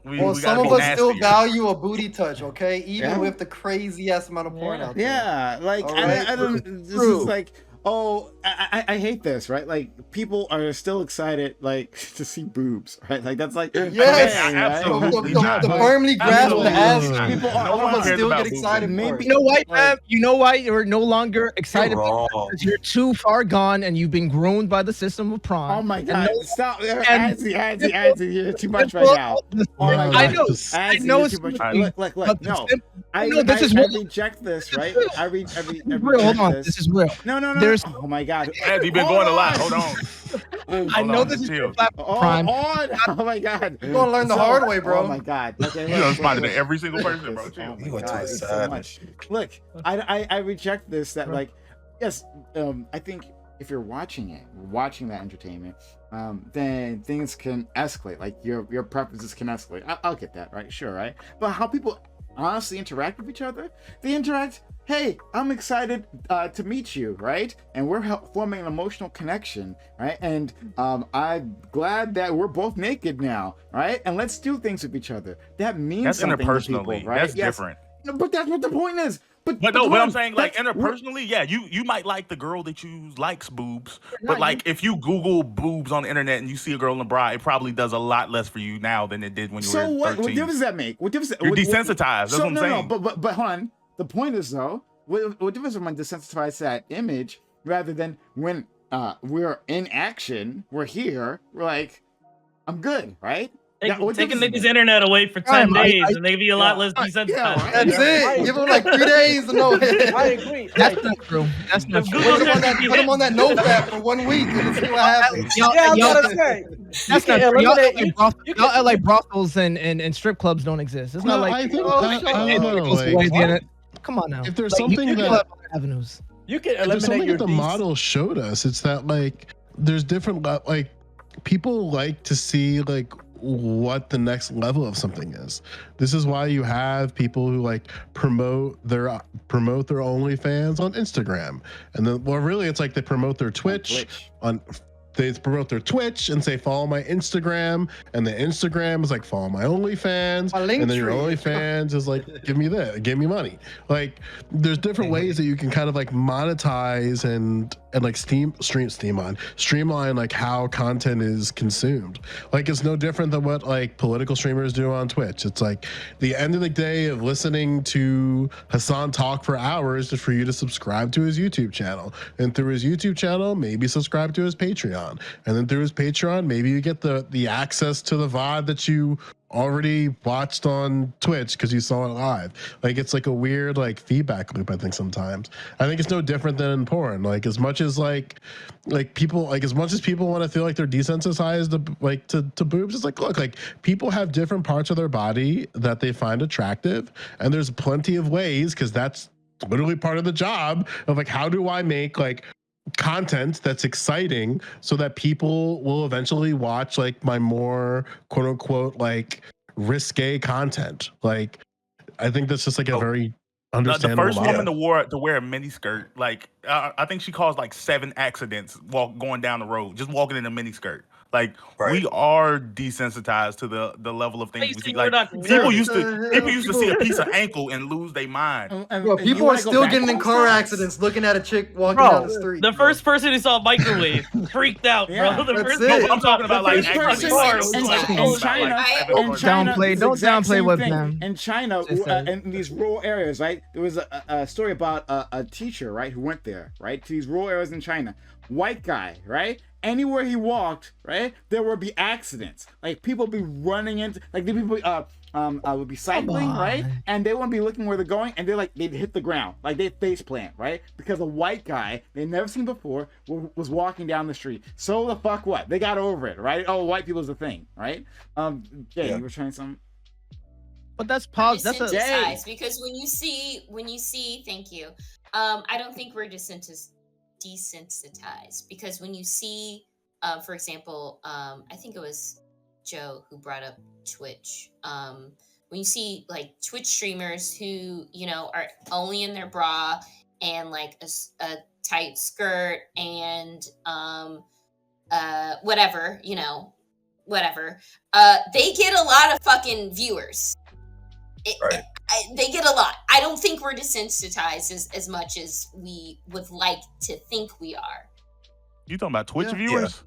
Well, We some gotta of be us still nastier. value a booty touch, okay? Even Yeah. with the crazy ass amount of porn out there. Yeah, like All I right. don't. This True. is like, oh, I hate this, right? Like people are still excited, like to see boobs, right? Like that's like Yes, okay, right? absolutely the not. firmly grasp the ass. Absolutely People not. are- No one hold on. cares Still about get boobs excited anymore. for it. You know why, Like- fam? You know why you're no longer excited You're about it? wrong. Because you're too far gone and you've been groomed by the system of prime. Oh my And god! no- Stop, and Anzi, you're too much right now. Oh my I god! know. Anzi, I you're know too it's much. funny, Look, but no. no, this is I what- reject this, right? real. I This is reject real. Hold on. this. This is real. No. There's- Oh my god! As you've been going a lot. Hold on. I know on, this is chill. your platform, Hold Prime. on! Oh my god! You're gonna learn the hard way, bro. Oh my god! Okay, You done spotted it every single person, bro. Oh Chill. my He went to god! the It's so side. much. Look, I reject this. That like, yes, I think if you're watching that entertainment, then things can escalate. Like your preferences can escalate. I'll get that, right? Sure, right? But how people honestly interact with each other, they interact. Hey, I'm excited to meet you, right? And we're forming an emotional connection, right? And I'm glad that we're both naked now, right? And let's do things with each other. That means That's something to interpersonally. people, right? That's Yes. different. No, but that's what the point is. But But no, come but on, I'm saying like that's- interpersonally, yeah, you might like the girl that you likes boobs, Not but like if you Google boobs on the internet and you see a girl in the bra, it probably does a lot less for you now than it did when you So were what? 13. What difference does that make? What difference? You're what- desensitized. That's so what I'm no, saying. but hold on. The point is though, what difference am I desensitized to that image rather than when we're in action, we're here, we're like, I'm good, right? Take what a difference nigga's does it internet away for 10 Prime, days, I- and they be a lot yeah, less desensitized. yeah, That's it. Give him like 3 days to know. I agree. That's Like, not true. That's not true. Google Put him on search that, be put him on that hitting. notepad for 1 week and see what happens. Y'all, yeah, I'm y'all- gonna say. that's you not can true. Y'all eliminate- act like you- broth- you y'all can- act like brothels and strip clubs don't exist. It's not No, like I think oh, I shit, don't it know, goes like, away at the end. Come on now. if there's Like, something you that- have other avenues. You can there's eliminate something your that the model showed us. It's that like there's different like people like to see like what the next level of something is. This is why you have people who like promote their OnlyFans on Instagram, and then well really it's like they promote their Twitch on. They promote their Twitch and say follow my Instagram, and the Instagram is like follow my OnlyFans, My link and then your tree. OnlyFans is like give me me money. Like there's different ways that you can kind of like monetize and like streamline like how content is consumed. Like it's no different than what like political streamers do on Twitch. It's like the end of the day of listening to Hassan talk for hours is for you to subscribe to his YouTube channel, and through his YouTube channel maybe subscribe to his Patreon, and then through his Patreon maybe you get the access to the VOD that you already watched on Twitch because you saw it live. Like it's like a weird like feedback loop. I think sometimes it's no different than in porn. Like as much as people want to feel like they're desensitized to boobs, it's like look, like people have different parts of their body that they find attractive, and there's plenty of ways, because that's literally part of the job of like how do I make like content that's exciting so that people will eventually watch like my more quote unquote like risque content. Like I think that's just like a very The understandable first model. woman to wear a miniskirt, like I think she caused like 7 accidents going down the road, just walking in a miniskirt. Like Right. we are desensitized to the level of things we see. Basically, we're Like not people conservative. used to see a piece of ankle and lose their mind. Bro, people are still getting in car accidents looking at a chick walking Bro, down the street. The bro. first person who saw a microwave freaked out, Yeah, bro. The that's first it. person No, No, but I'm talking about like first actually person like, in like, China- about, in China- like, I- 7 in or China, Downplay- it's the don't exact downplay same what thing. them- In China, Just said. in these rural areas, right? There was a story about a teacher, right, who went there, right, to these rural areas in China. White guy, right? Anywhere he walked, right, there would be accidents. Like people be running into, like the people would be cycling, right? And they wouldn't be looking where they're going, and they'd hit the ground, like they face plant, right? Because a white guy they'd never seen before was walking down the street. So the fuck what? They got over it, right? Oh, white people's a thing, right? Jay, you were trying something. But that's positive. That's desensitized because when you see, thank you. I don't think we're desensitized because when you see, for example, I think it was Joe who brought up Twitch. When you see like Twitch streamers who, you know, are only in their bra and like a tight skirt and whatever, you know, whatever, they get a lot of fucking viewers. They get a lot. I don't think we're desensitized as much as we would like to think we are. You talking about Twitch viewers?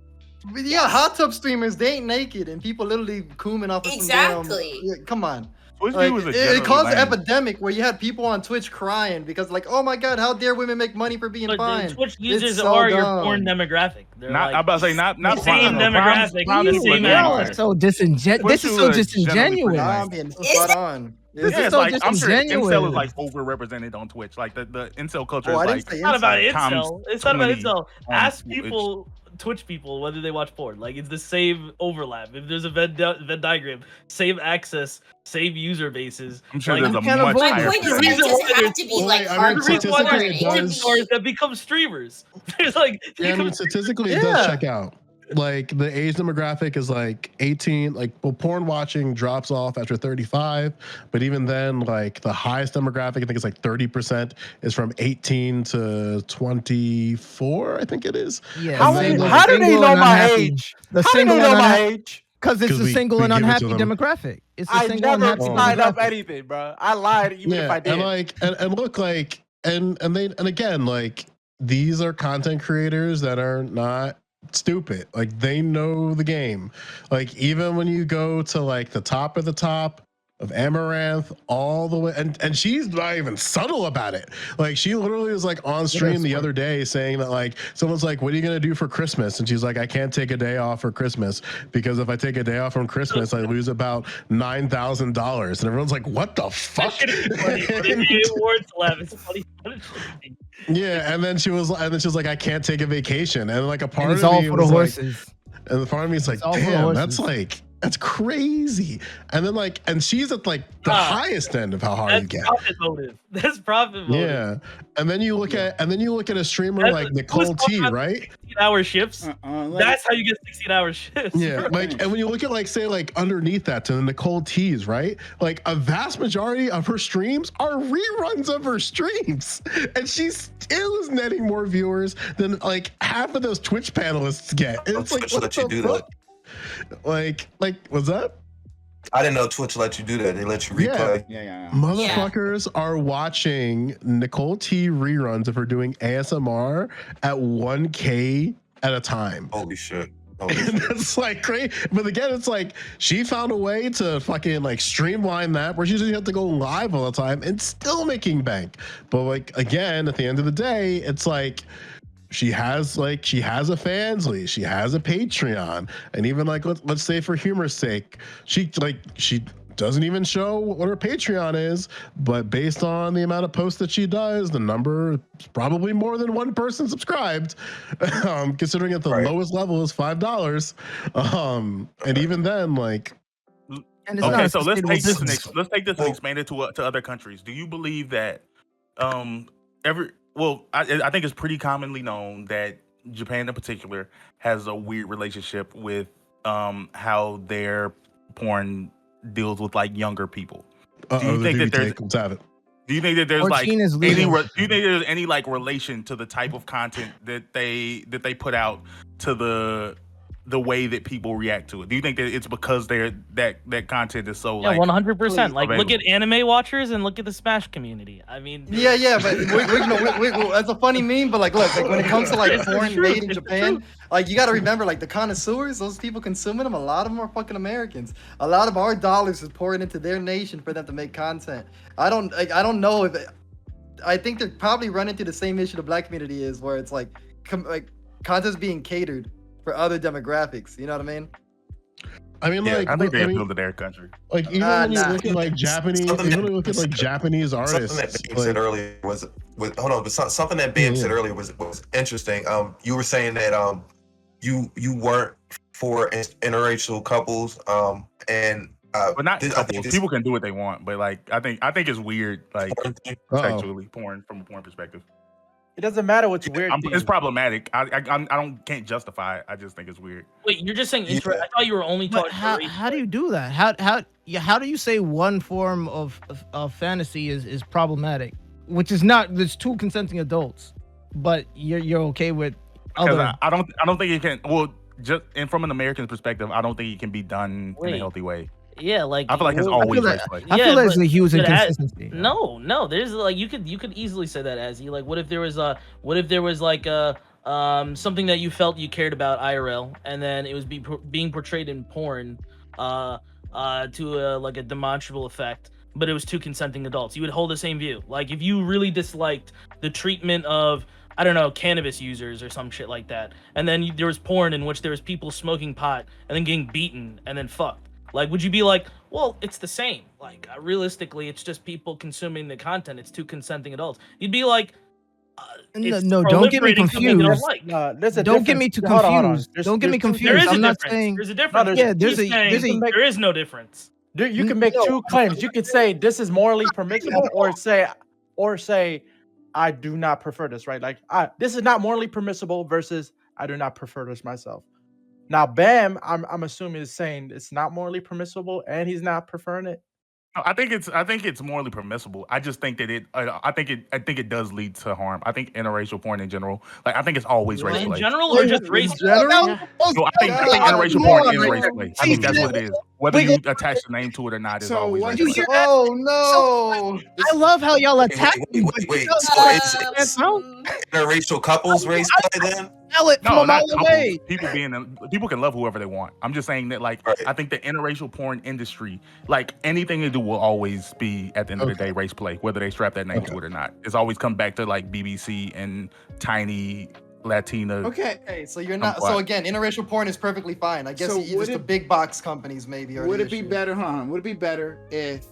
Yeah, hot tub streamers, they ain't naked and people literally cooming off of exactly. Some damn, come on. Twitch like, viewers it caused an epidemic where you had people on Twitch crying because like, oh my god, how dare women make money for being fine? Twitch users are your porn demographic. They're not, like, I'm about to say not same demographic. So disingenuous. This is so disingenuous. I'm being spot on. This is so like, I'm sure disingenuous. incel is like overrepresented on Twitch. Like the incel culture is like it's not about incel. It's not about incel. Ask Twitch. people, Twitch people, whether they watch porn. Like it's the same overlap. If there's a Venn diagram, same access, same user bases. I'm sure like, there's a much my higher. point is that it doesn't have to be like hardcore stars that become streamers. There's like statistically it does check out. Like the age demographic is like 18, like porn watching drops off after 35, but even then, like the highest demographic, I think it's like 30% is from 18 to 24, I think it is. Yeah. How do they know my age? How do they know my age? Because it's a single and unhappy demographic. It's a single and unhappy demographic. I never signed up anything, bro. I lied even if I did. And like, and look like, and again, like these are content creators that are not stupid. Like they know the game. Like even when you go to like the top of Amaranth all the way, and she's not even subtle about it. Like she literally was like on stream the other day saying that like someone's like, what are you gonna do for Christmas? And she's like, I can't take a day off for Christmas because if I take a day off from Christmas I lose about $9,000. And everyone's like, what the fuck? Yeah, and then she was like, I can't take a vacation, and like a part of me was like, and the part of me is like, damn, that's crazy. And then like, and she's at like the highest end of how hard you get. That's profit motive. Yeah, and then you look at a streamer like Nicole T, right? 16-hour shifts. That's how you get 16-hour shifts. Yeah, like, and when you look at like, say like underneath that to the Nicole T's, right? Like a vast majority of her streams are reruns of her streams, and she still is netting more viewers than like half of those Twitch panelists get. And it's like, what let you do that. Like, what's that? I didn't know Twitch let you do that. They let you replay. Yeah. Motherfuckers are watching Nicole T reruns of her doing ASMR at 1K at a time. Holy shit. And that's like crazy. But again, it's like she found a way to fucking like streamline that where she doesn't have to go live all the time and still making bank. But like, again, at the end of the day, it's like, she has a Fansly, she has a Patreon, and even like let's say for humor's sake, she doesn't even show what her Patreon is, but based on the amount of posts that she does, the number is probably more than one person subscribed, considering at the lowest level is $5. And even then, like. Okay, so let's take this and expand it to other countries. Do you believe that Well, I think it's pretty commonly known that Japan in particular has a weird relationship with how their porn deals with like younger people. Do you think that there's like any like relation to the type of content that they put out to the way that people react to it? Do you think that it's because that content is so like 100%? Like look at anime watchers and look at the Smash community. I mean, yeah, but that's a funny meme. But like, look, like when it comes to like porn made in Japan, like you got to remember, like the connoisseurs, those people consuming them, a lot of them are fucking Americans. A lot of our dollars is pouring into their nation for them to make content. I don't know if I think they're probably running into the same issue the black community is, where it's like content's being catered for other demographics. You know what I mean? I mean, Yeah, like, I think they I mean, appeal to their country. like even when you look at like Japanese, Something even that- when you look at like Japanese Something that artists, Bam said like, earlier hold on, but something that Bam Yeah, said yeah. earlier was interesting. You were saying that you weren't for interracial couples, and But not I think couples. this People can do what they want, but like I think it's weird, like porn thing- sexually porn from a porn perspective. It doesn't matter what's weird to It's you. problematic. I can't justify it. I just think it's weird. Wait, you're just saying Yeah. I thought you were only But talking. how do you do that? How do you say one form of fantasy is problematic, which is not? There's two consenting adults, but you're okay with Because other. I don't think it can. Well, just and from an American perspective, I don't think it can be done in Wait. a healthy way. Yeah, like I feel like it's well, always like- race play. I yeah, feel there's but- a huge but inconsistency. No, there's like you could easily say that as like what if there was like something that you felt you cared about IRL and then it was being portrayed in porn to like a demonstrable effect, but it was two consenting adults. You would hold the same view. Like if you really disliked the treatment of I don't know, cannabis users or some shit like that, and then there was porn in which there was people smoking pot and then getting beaten and then fucked. Like, would you be like, well, it's the same. Like, realistically, it's just people consuming the content. It's two consenting adults. You'd be like, it's No, don't get me proliferating something you don't confused. like. No, there's a Don't get difference. me too Hold on. confused. There's- Don't get me there's two- confused. There is I'm a not difference. saying- There's a difference. there's- Yeah, there's He's saying there's a there is no difference. You can make two claims. You could say this is morally permissible, or say I do not prefer this. Right? Like this is not morally permissible versus I do not prefer this myself. Now, Bam, I'm assuming is saying it's not morally permissible and he's not preferring it. No, I think it's morally permissible. I just think that I think it does lead to harm. I think interracial porn in general, like I think it's always race In play. general, or just race? general? No, I think interracial porn is race play. I think that's what it is. Whether you attach the name to it or not is So always what race you play. hear- Oh no! I love how y'all attack me. wait. but So you it's don't interracial couples race play then? yell it from No, a not mile couples. away. People can love whoever they want. I'm just saying that, like, Right. I think the interracial porn industry, like anything they do, will always be at the end of the day race play, whether they strap that name to it or not. It's always come back to like BBC and tiny Latina. Okay. Okay, so you're not. What? So again, interracial porn is perfectly fine. I guess So just would the it- big box companies maybe are. Would the it be issue. better? Hold on. Would it be better if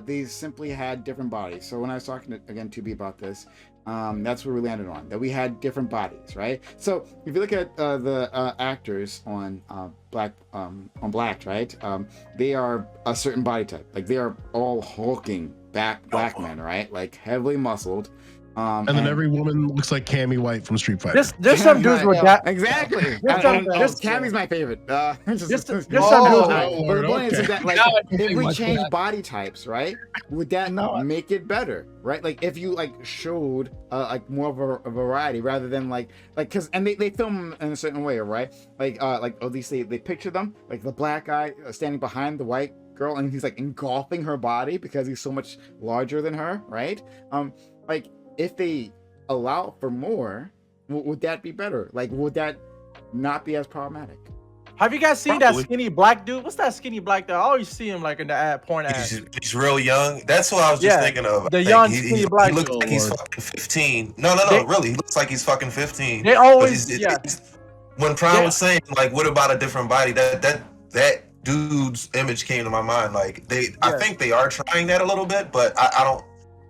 they simply had different bodies? So when I was talking to, again to B about this, that's where we landed on that we had different bodies, right? So if you look at the actors on Black, right? They are a certain body type. Like they are all hulking black men, right? Like heavily muscled. And then every woman looks like Cammy White from Street Fighter. There's some dudes with that. Exactly. There's- Cammy's my favorite. There's some dudes Oh, But the point is okay. that, like, if we Much change that. body types, right, would that make it better, right? Like, if you like showed like more of a variety rather than like because they film in a certain way, right? Like at least they picture them like the black guy standing behind the white girl and he's like engulfing her body because he's so much larger than her, right? Like if they allow for more, would that be better? Like, would that not be as problematic? Have you guys seen Probably. that skinny black dude? What's that skinny black dude? I always see him like in the porn ads. He's real young. That's what I was just Yeah, thinking of. the Like, young, he skinny black He looks dude. like he's Lord. fucking 15. No, They- really. He looks like he's fucking 15. They But always, when Prime They- was saying, like, what about a different body? That dude's image came to my mind. Like, I Yeah. think they are trying that a little bit, but I don't.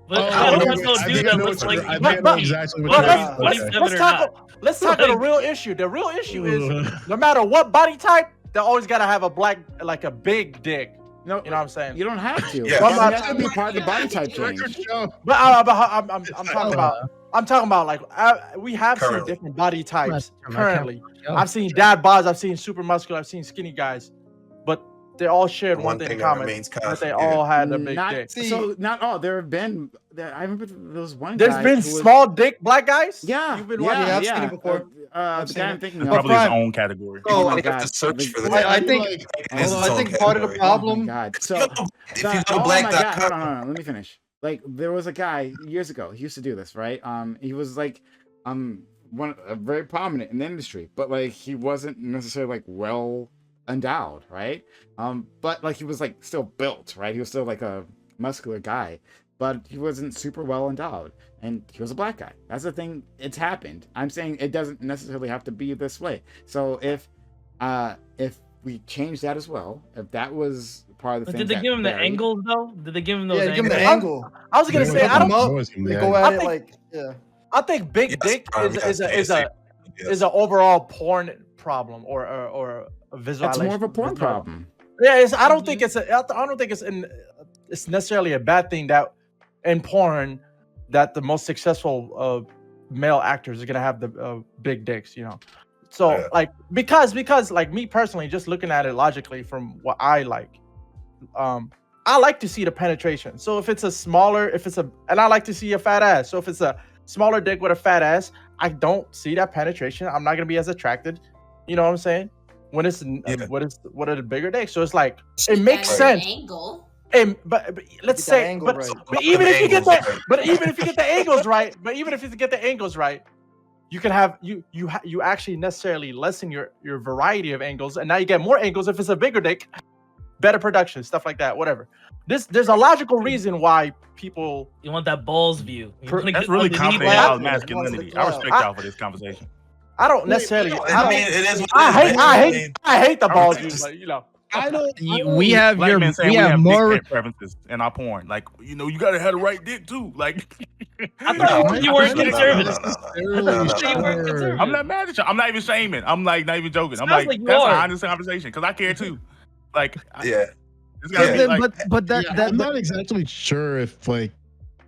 But Oh, I don't I want think no I dude think I that know looks what like you're- I he's think I know 20. exactly what Well, you're Let's- saying. let's- Okay. let's talk. Let's talk about the real issue. The real issue is no matter what body type, they always gotta have a black, like a big dick. No, You know what I'm saying? you don't have to. Yeah. That should be part of the body type change. But I'm talking about. I'm talking about like we have seen Currently. different body types Currently. currently. Yeah. I've seen dad bods, I've seen super muscular, I've seen skinny guys, but they all shared The one one thing thing in that common. remains That constant, they yeah. all had a big Not, dick. so not all. There have been. I remember there was one. There's guy been who was- small dick black guys. Yeah, You've been yeah, watching. Yeah, I've yeah. seen it before. The seen guy it. I'm thinking But of. Probably his Prime- own category. Oh, I my have to God. search for The- that. I think. It Hold is on. its I own think part of the category. problem. Oh my God. So If you go to oh my God, black.com, hold on. Let me finish. Like there was a guy years ago. He used to do this, right? He was like, very prominent in the industry, but like he wasn't necessarily like well endowed, right? But like he was like still built, right? He was still like a muscular guy, but he wasn't super well endowed, and he was a black guy. That's the thing. It's happened. I'm saying it doesn't necessarily have to be this way. So if we change that as well, if that was part of the But thing, did they give him the angles though? Did they give him those Yeah, give him the angles? angle. I was gonna Yeah, say, I Look 'em don't. up. Yeah. They go I at it think- like, yeah. I think big Yes, dick Prime, is yes, an overall porn problem or a That's visualization. more of a porn problem. Yeah, I don't think it's it's necessarily a bad thing that in porn that the most successful male actors are gonna have the big dicks, you know. So Yeah. like because like me personally, just looking at it logically from what I like to see the penetration. So if it's and I like to see a fat ass. So if it's a smaller dick with a fat ass, I don't see that penetration. I'm not gonna be as attracted. You know what I'm saying? When it's what are the bigger dicks? So it's like it makes sense. Angle. And but let's Get that say, angle but, right. but even if you get that, but even if you get the angles right, you can have you actually necessarily lessen your variety of angles, and now you get more angles if it's a bigger dick, better production, stuff like that, whatever. There's a logical reason why people. You want that balls view. You wanna That's get really underneath confident that. y'all's masculinity. I respect y'all for this conversation. I don't necessarily. I mean, it is what I it is. I hate the I balls respect view, this. but you know. I don't. We have Black your men saying we we have have more. dick preferences in our porn. Like, you know, you gotta have the right dick too. Like, I thought you weren't No, no, conservative. no, no, no, You weren't conservative. I'm not mad at you. I'm not even shaming. I'm like not even joking. I'm Sounds like like you that's an are. honest conversation because I care too. Like, Yeah. it's gotta Yeah. be Then- like, but that Yeah, that I'm not exactly sure if like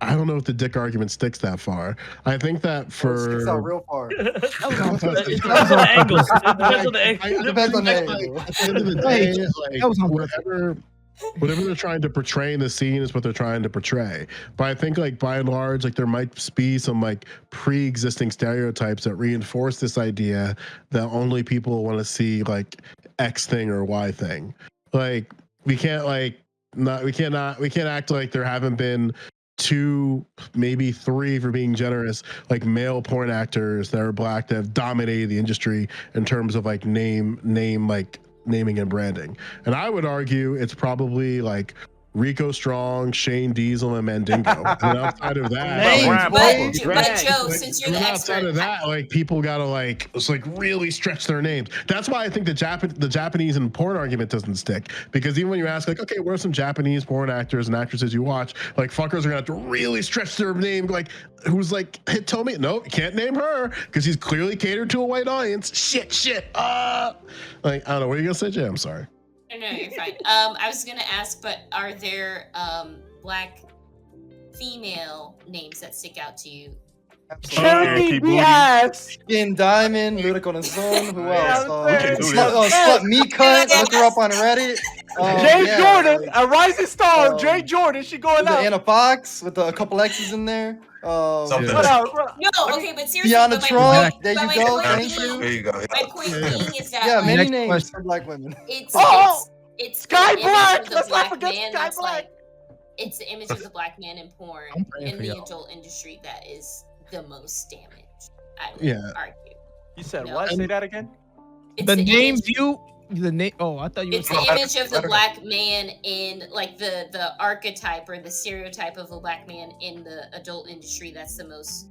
I don't know if the dick argument sticks that far. I think that Sticks out for real far. It depends on the angles. It depends on the I angles. Depends on the think, angle. at the end of the Wait, day, that was on whatever they're trying to portray in the scene is what they're trying to portray. But I think like by and large, like there might be some like pre-existing stereotypes that reinforce this idea that only people want to see like X thing or Y thing. Like we can't act like there haven't been 2, maybe 3 for being generous, like male porn actors that are black that have dominated the industry in terms of like naming and branding. And I would argue it's probably like Rico Strong, Shane Diesel, and Mandingo. And outside of that, Names, like, But Joe, like, since you're the outside expert, of that, like people gotta like it's like really stretch their names. That's why I think the Japanese and porn argument doesn't stick, because even when you ask like, okay, what are some Japanese porn actors and actresses you watch, like fuckers are gonna have to really stretch their name. Like who's like Hitomi? No, you can't name her because he's clearly catered to a white audience. Shit. Like I don't know. What are you gonna say, Jay? I'm sorry. No, you're fine. I was gonna ask, but are there black female names that stick out to you? Charity Booty. Diaz. Skin Diamond, Lyrical Zone, who Yeah, else? we can do Slut Me Cut, look her up on Reddit. Jay Yeah, Jordan, like, a rising star. um, Jay Jordan, she going the out. Anna Fox with a couple X's in there. Something. What else? What- No, okay, but seriously, Tiana but my Trump, point- there but you my go, point thank being- you. There you go. My point being is that Yeah, like, many Next names question. for black women. it's Oh! it's Sky the Black! image of the Let's not black forget man Sky that's Black! like it's the image of the black man in porn I'm praying in for the y'all. adult industry that is the most damaged. I would Yeah. argue. You said No. what? Say that again. It's The name image- view, the name. Oh, I thought you were It's saying. the image of the black man in like the archetype or the stereotype of a black man in the adult industry that's the most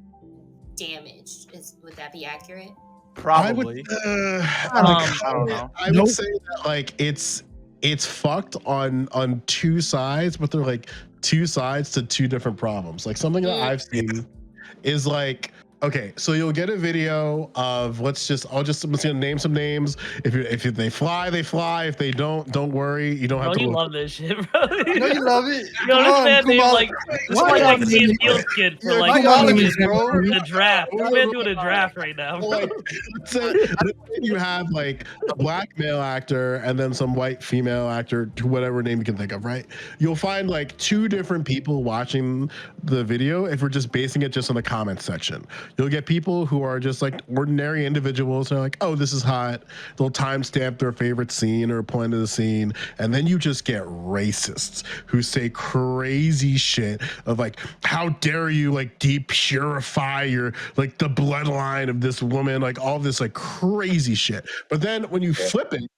damaged. Would that be accurate? Probably. I don't know. I would say that like it's fucked on 2 sides, but they're like 2 sides to 2 different problems. Like something that I've seen is like, okay, so you'll get a video of I'm just gonna name some names. If they fly, they fly. If they don't worry. You don't have Bro, to you look. love this shit, bro. I know you love it. Yo, Come this on, man named Kumala. like Why like not? Ian Fields kid for You're like monogamous, bro. the draft. This man doing a draft right now, bro. Like, let's say you have like a black male actor and then some white female actor, to whatever name you can think of, right? You'll find like 2 different people watching the video if we're just basing it just on the comments section. You'll get people who are just like ordinary individuals who are like, oh, this is hot. They'll timestamp their favorite scene or point of the scene. And then you just get racists who say crazy shit of like, how dare you like depurify your like the bloodline of this woman, like all this like crazy shit. But then when you flip it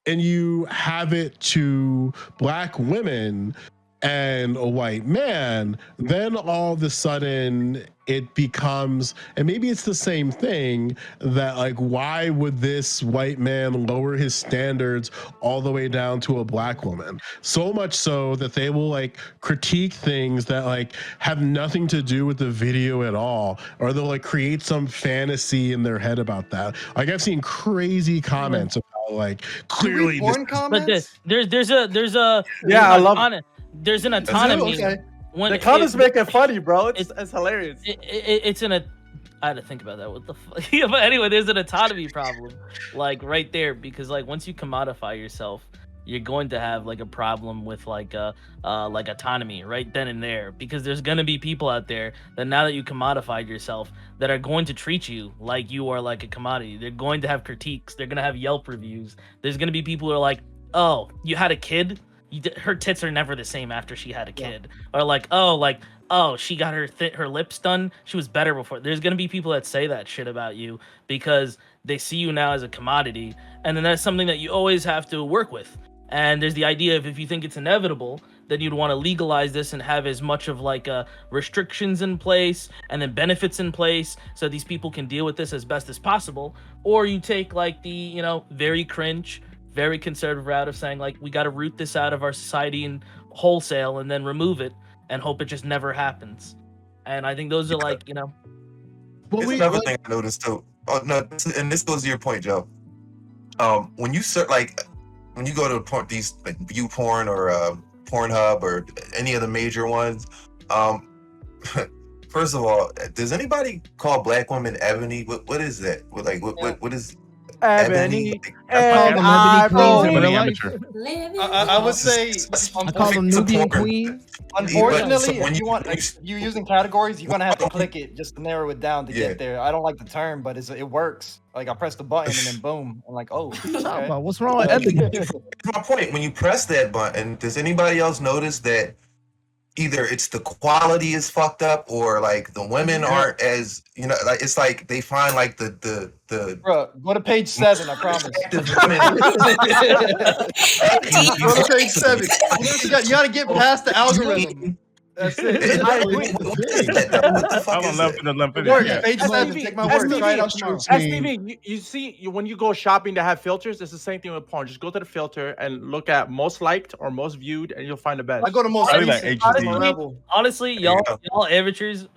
and you have it to black women, and a white man, then all of a sudden it becomes, and maybe it's the same thing, that like, why would this white man lower his standards all the way down to a black woman? So much so that they will like critique things that like have nothing to do with the video at all, or they'll like create some fantasy in their head about that. Like I've seen crazy comments about like clearly porn comments. But there's a Yeah, I love it. there's an autonomy. Okay. When The comments make it funny, bro. It's hilarious. It's in a. I had to think about that. What the fuck? Yeah, but anyway, there's an autonomy problem, like right there, because like once you commodify yourself, you're going to have like a problem with like autonomy right then and there, because there's gonna be people out there that now that you commodified yourself that are going to treat you like you are like a commodity. They're going to have critiques. They're gonna have Yelp reviews. There's gonna be people who are like, oh, you had a kid. Her tits are never the same after she had a kid, or like, oh, she got her lips done. She was better before. There's gonna be people that say that shit about you because they see you now as a commodity, and then that's something that you always have to work with. And there's the idea of if you think it's inevitable, then you'd want to legalize this and have as much of like restrictions in place and then benefits in place so these people can deal with this as best as possible. Or you take like the very cringe, very conservative route of saying like we got to root this out of our society and wholesale and then remove it and hope it just never happens. And I think those are like Well, another thing I noticed too. Oh no, and this goes to your point, Joe. When you when you go to these like View Porn or Pornhub or any of the major ones, first of all, does anybody call black women ebony? What is that? What is Ebony call them ebony and I would say, I call them Nubian queen. unfortunately, if you want you using categories, you're gonna have to click it just to narrow it down to get there. I don't like the term, but it works. Like I press the button and then boom, I'm like, oh. Okay. What's wrong with ebony? my point? When you press that button, does anybody else notice that either it's the quality is fucked up or like the women aren't as like it's like they find like the Bro, go to page 7, I promise. Go to page 7. You gotta get past the algorithm. That's it. I agree. What is that? What the fuck is that? Word, page 7. Take my word. Try it out tomorrow. STV, you see, when you go shopping to have filters, it's the same thing with porn. Just go to the filter and look at most liked or most viewed, and you'll find the best. I go to most recent. Honestly, y'all amateurs,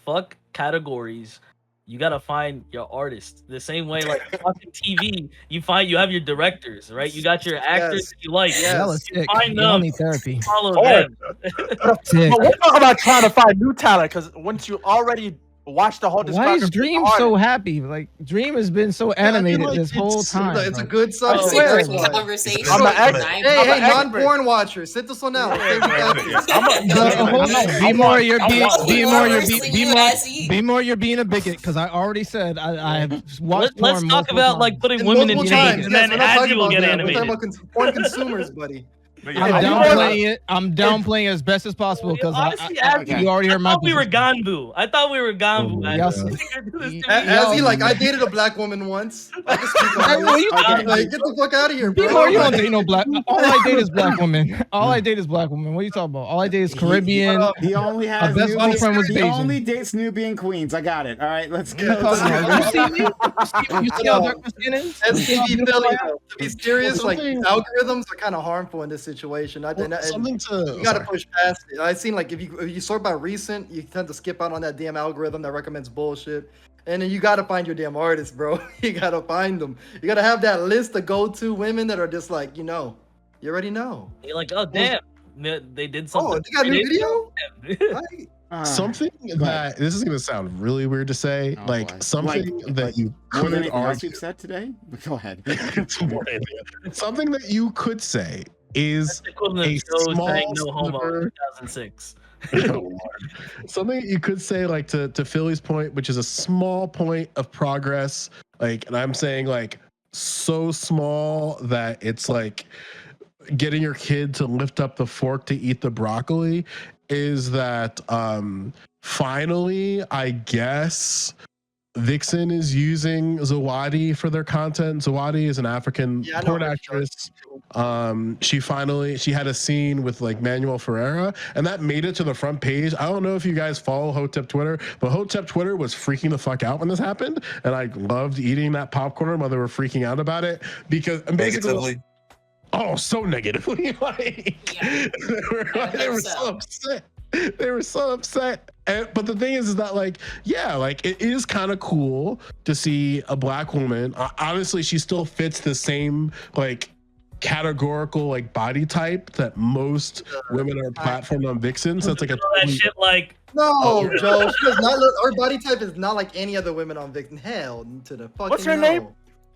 fuck categories. You gotta find your artist the same way, like watching TV. You have your directors, right? You got your actors that you like. You find them. Need therapy. Follow them. But we're talking about trying to find new talent because once you already watch the whole Why is Dream so happy? Like Dream has been so animated this whole time. It's a good subject. Conversation. Hey, non-porn watcher, sit this one out. Be more. You're being a bigot because I already said I have watched. Let's talk about like putting women in games and then as you will get animated. We're talking about porn consumers, buddy. I'm downplaying it. I'm downplaying it as best as possible because you already heard my. I thought we were Ganbu. As he like, I dated a black woman once. I can speak on this. Like, get the fuck out of here, bro. You don't date no black. All I date is black women. All I date is black women. What are you talking about? All I date is Caribbean. He only has. Best girlfriend was he Asian. only dates Nubian queens. I got it. All right, let's go. You see how dark my skin is? STV Philly, to be serious, like algorithms are kind of harmful in this situation. You gotta push past it. I've seen like if you sort by recent, you tend to skip out on that damn algorithm that recommends bullshit. And then you gotta find your damn artists, bro. You gotta find them. You gotta have that list of go-to women that are just like, you already know. You're like, oh damn, they did something. Oh, they got a new video? Something that this is gonna sound really weird to say, something that you more than could anything else argue. you've said today. Go ahead. Something that you could say is a small no homo in 2006. Something you could say, like to Philly's point, which is a small point of progress, like, and I'm saying like so small that it's like getting your kid to lift up the fork to eat the broccoli, is that finally, I guess, Vixen is using Zawadi for their content. Zawadi is an African porn actress she had a scene with like Manuel Ferreira, and that made it to the front page. I don't know if you guys follow Hotep Twitter, but Hotep Twitter was freaking the fuck out when this happened, and I loved eating that popcorn while they were freaking out about it because Negatively. oh, so negatively. Like they were so upset. They were so upset. But the thing is that like, yeah, like it is kind of cool to see a black woman. Obviously, she still fits the same like categorical like body type that most women are platformed on Vixen. So it's like that shit like. No, Joe, she does not look, her body type is not like any other women on Vixen. Hell to the fucking. What's her no. name?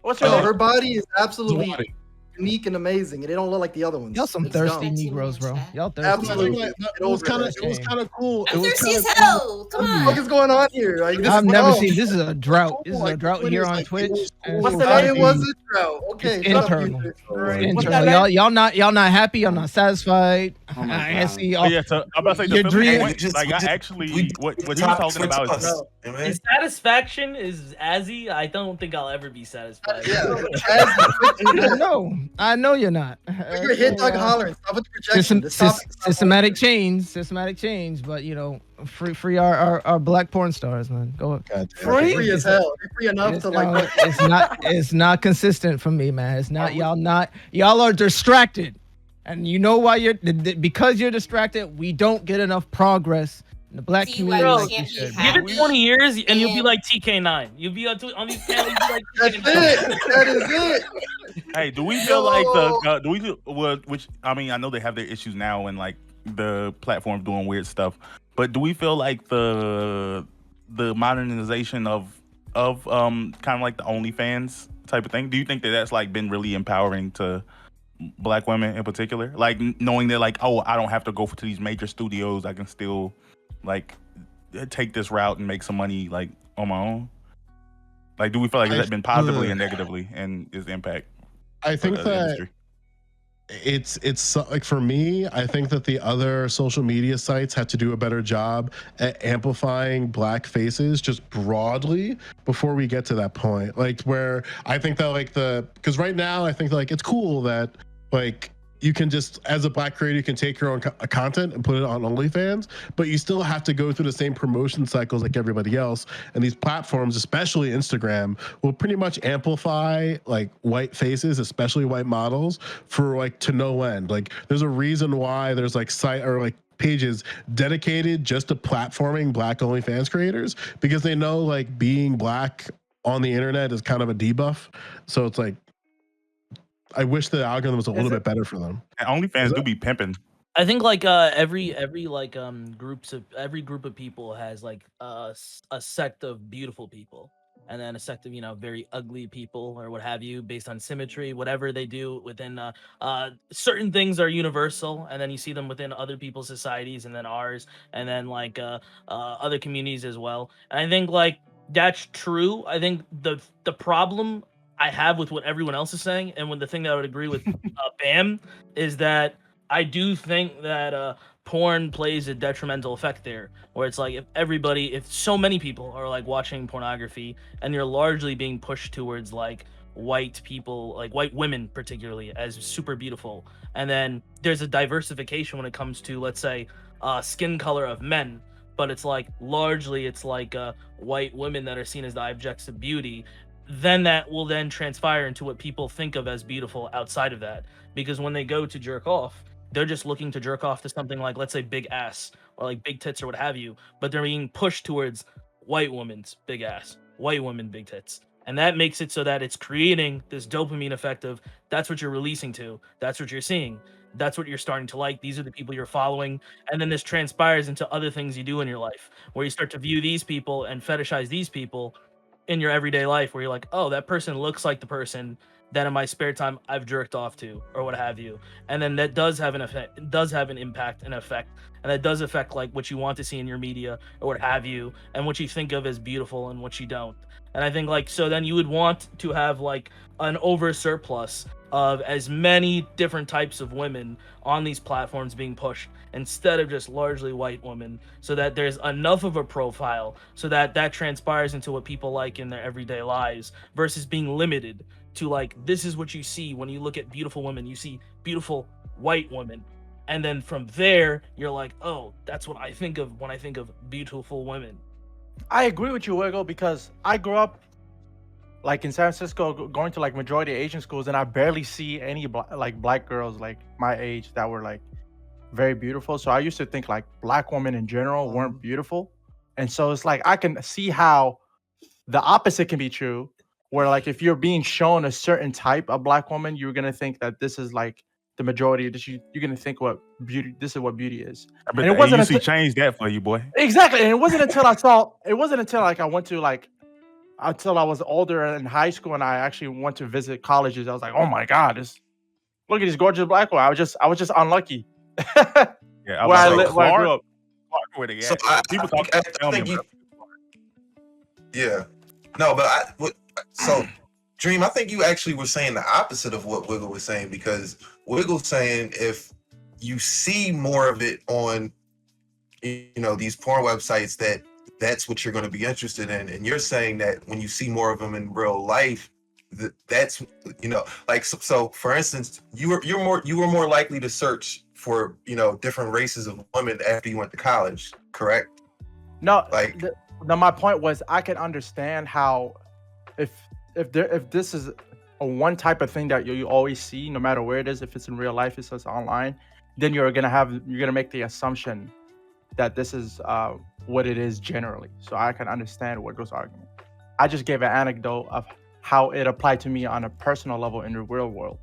What's her No, name? her body is absolutely unique and amazing, and they don't look like the other ones. Y'all some It's thirsty dumb. Negroes, bro. Y'all thirsty. Absolutely. it was kind of cool. I'm It was thirsty kind as of hell. Come What the on. fuck is going on here? Like, this I've is never dumb. seen. This is a drought. This is a Like, drought when here it's on like, Twitch. it was cool. What's the Thought name? it was a drought. Okay, It's shut up, internal. you What's Internal. that name? Y'all not happy. Y'all not satisfied. Oh my I God. see y'all. Yeah, so I'm about to say Your the dream- point, like I actually what he was talking about is If satisfaction is Azzy, I don't think I'll ever be satisfied. Yeah. I know you're not. Your head dog hollering. Stop with the projection. This topic is not Systematic change, but you know, free our black porn stars, man. Go ahead. free as hell. They're free enough It's, to like. it's not consistent for me, man. It's not y'all are distracted, and you know why because you're distracted. We don't get enough progress in the black See why community. we Like can't we be should. happy. Give it 20 years and you'll be And- like TK9. You'll be on these panels. You'll be like That's TK9. it. That is it. hey, do we feel like which I mean I know they have their issues now and like the platform doing weird stuff, but do we feel like the modernization of kind of like the OnlyFans type of thing? Do you think that that's like been really empowering to black women in particular? Like knowing that like, oh, I don't have to go to these major studios. I can still like take this route and make some money like on my own. Like, do we feel like that's been positively and negatively in its impact? I think the that industry? it's like for me, I think that the other social media sites have to do a better job at amplifying black faces just broadly before we get to that point. Like where I think that like because right now I think like it's cool that like you can just, as a black creator, you can take your own content and put it on OnlyFans, but you still have to go through the same promotion cycles like everybody else. And these platforms, especially Instagram, will pretty much amplify like white faces, especially white models, for like to no end. Like there's a reason why there's like site or like pages dedicated just to platforming black OnlyFans creators, because they know like being black on the internet is kind of a debuff. So it's like, I wish the algorithm was a little bit better for them. And OnlyFans do be pimping. I think like every like every group of people has like a sect of beautiful people, and then a sect of very ugly people or what have you, based on symmetry. Whatever they do within certain things are universal, and then you see them within other people's societies, and then ours, and then like other communities as well. And I think like that's true. I think the problem I have with what everyone else is saying, and when the thing that I would agree with Bam, is that I do think that porn plays a detrimental effect there, where it's like if so many people are like watching pornography, and you're largely being pushed towards like white people, like white women particularly, as super beautiful, and then there's a diversification when it comes to, let's say, skin color of men, but it's like largely it's like white women that are seen as the objects of beauty, then that will then transpire into what people think of as beautiful outside of that. Because when they go to jerk off, they're just looking to jerk off to something like, let's say, big ass or like big tits or what have you, but they're being pushed towards white woman's big ass, white woman big tits. And that makes it so that it's creating this dopamine effect of that's what you're releasing to, that's what you're seeing, that's what you're starting to like, these are the people you're following. And then this transpires into other things you do in your life, where you start to view these people and fetishize these people in your everyday life, where you're like, oh, that person looks like the person that in my spare time I've jerked off to or what have you. And then that does have an effect, does have an impact and effect, and that does affect like what you want to see in your media or what have you, and what you think of as beautiful and what you don't. And I think like, so then you would want to have like an over surplus of as many different types of women on these platforms being pushed, instead of just largely white women, so that there's enough of a profile so that that transpires into what people like in their everyday lives, versus being limited to like, this is what you see when you look at beautiful women. You see beautiful white women. And then from there, you're like, oh, that's what I think of when I think of beautiful women. I agree with you, Wiggle, because I grew up like in San Francisco, going to like majority Asian schools, and I barely see any black girls like my age that were like very beautiful. So I used to think like black women in general weren't beautiful, and so it's like I can see how the opposite can be true, where like if you're being shown a certain type of black woman, you're gonna think that this is like the majority. You're gonna think what beauty. This is what beauty is. But And the it wasn't AUC changed that for you, boy. Exactly, and it wasn't until like I went to like until I was older in high school and I actually went to visit colleges. I was like, oh my god, look at this gorgeous black one. I was just unlucky. Yeah, where I Clark, grew up. where they So at. People talk I tell me think you, about yeah, no, but so Dream, I think you actually were saying the opposite of what Wiggle was saying, because Wiggle's saying if you see more of it on, these porn websites, that's what you're going to be interested in, and you're saying that when you see more of them in real life, that's like so for instance, you were more likely to search for different races of women after you went to college, correct? No, like my point was I can understand how if this is a one type of thing that you always see, no matter where it is, if it's in real life, if it's online, then you're gonna make the assumption that this is what it is generally. So I can understand Wiggle's argument. I just gave an anecdote of how it applied to me on a personal level in the real world.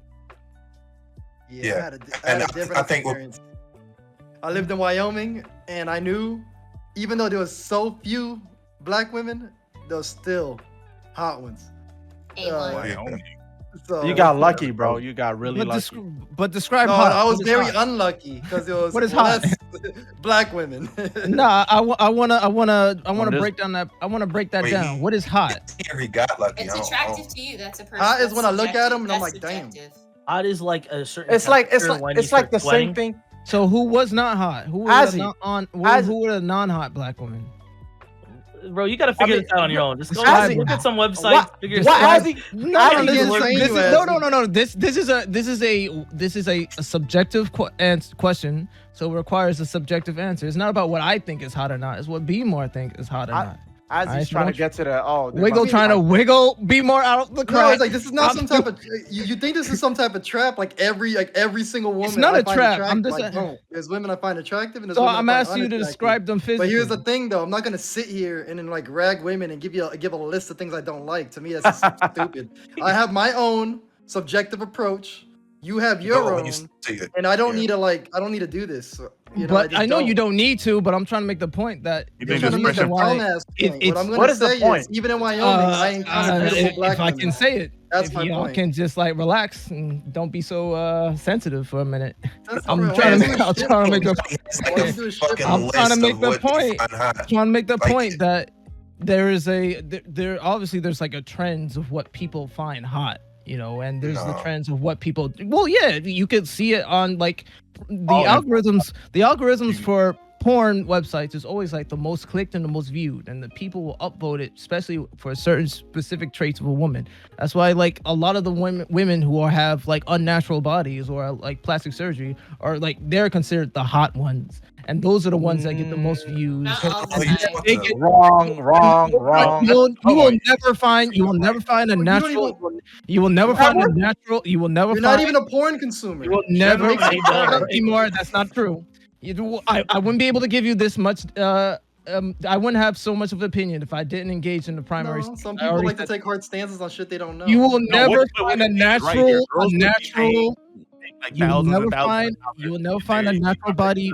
Yeah, I had a different I think experience. I lived in Wyoming, and I knew, even though there was so few black women, there was still hot ones. So You got lucky, bro. You got really But, lucky. but describe no, hot. I was What is very hot? unlucky because it was What is hot? less black women. Nah, I wanna What is- break down that. I wanna break that Wait, down. What is hot? he got lucky. It's I don't- attractive to you. That's a person. Hot is that's when I look at subjective. him and I'm That's like, damn. subjective. Hot is like a certain. It's like temperature when you it's like start the sweating. same thing. So who was not hot? Who was Azzy. not on? Azzy. Who were the non-hot black women? Bro, you gotta figure mean, this out on your own. Just go Azzy, look at some websites. what- Figure What, it out. Azzy? No, I no, can this is, train this you, is no, Azzy. no, no, no. This is a subjective question, so it requires a subjective answer. It's not about what I think is hot or not. It's what B more think is hot or not. Azzy's Alright, trying to so get to the there Wiggle must be trying to like- wiggle B more out the No, crack. it's like this is not some type of. You think this is some type of trap? Like every single woman. not I a find trap. attractive, I'm just like, no. There's women I find attractive, and there's So women I'm I find asking you to unattractive. describe them physically. But here's the thing, though. I'm not gonna sit here and then like rag women and give a list of things I don't like. To me, that's just stupid. I have my own subjective approach. You have your when own, you see it. and I don't Yeah. need to do this. But just I know you don't need to, but I'm trying to make the point that You I'm think trying to make expression- a why dumbass it- point. it's- What I'm what gonna is the say point? is, even in Wyoming, I encountered beautiful black if I women. can say it, That's if my y'all point. can just like relax and don't be so sensitive for a minute. That's I'm alright. trying to Why make, you I'm doing trying to make shit? the It's Why like you a doing shit? fucking I'm trying to list make of the what you point. find hot. trying to make the Like- point that there is there obviously there's like a trends of what people find hot, and there's the No. trends of what people. Well, yeah, you could see it on like the Oh, yeah. algorithms. The algorithms for porn websites is always like the most clicked and the most viewed, and the people will upvote it, especially for certain specific traits of a woman. That's why like a lot of the women who have like unnatural bodies or like plastic surgery are like they're considered the hot ones, and those are the ones that get the most views. Not all the Oh, you time. talking They to- get- Wrong. You will never find a natural. You will never find a natural. You will never You're find. not even a porn consumer. You will never Generally, find anymore. That's not true. I wouldn't be able to give you this much. I wouldn't have so much of an opinion if I didn't engage in the primary. No, some I people already like to said- take hard stances on shit they don't know. You will No, never what- find a right here. natural. Girls would be paying, like, You will thousands never and thousands find. of dollars You will never if find a they- natural if body.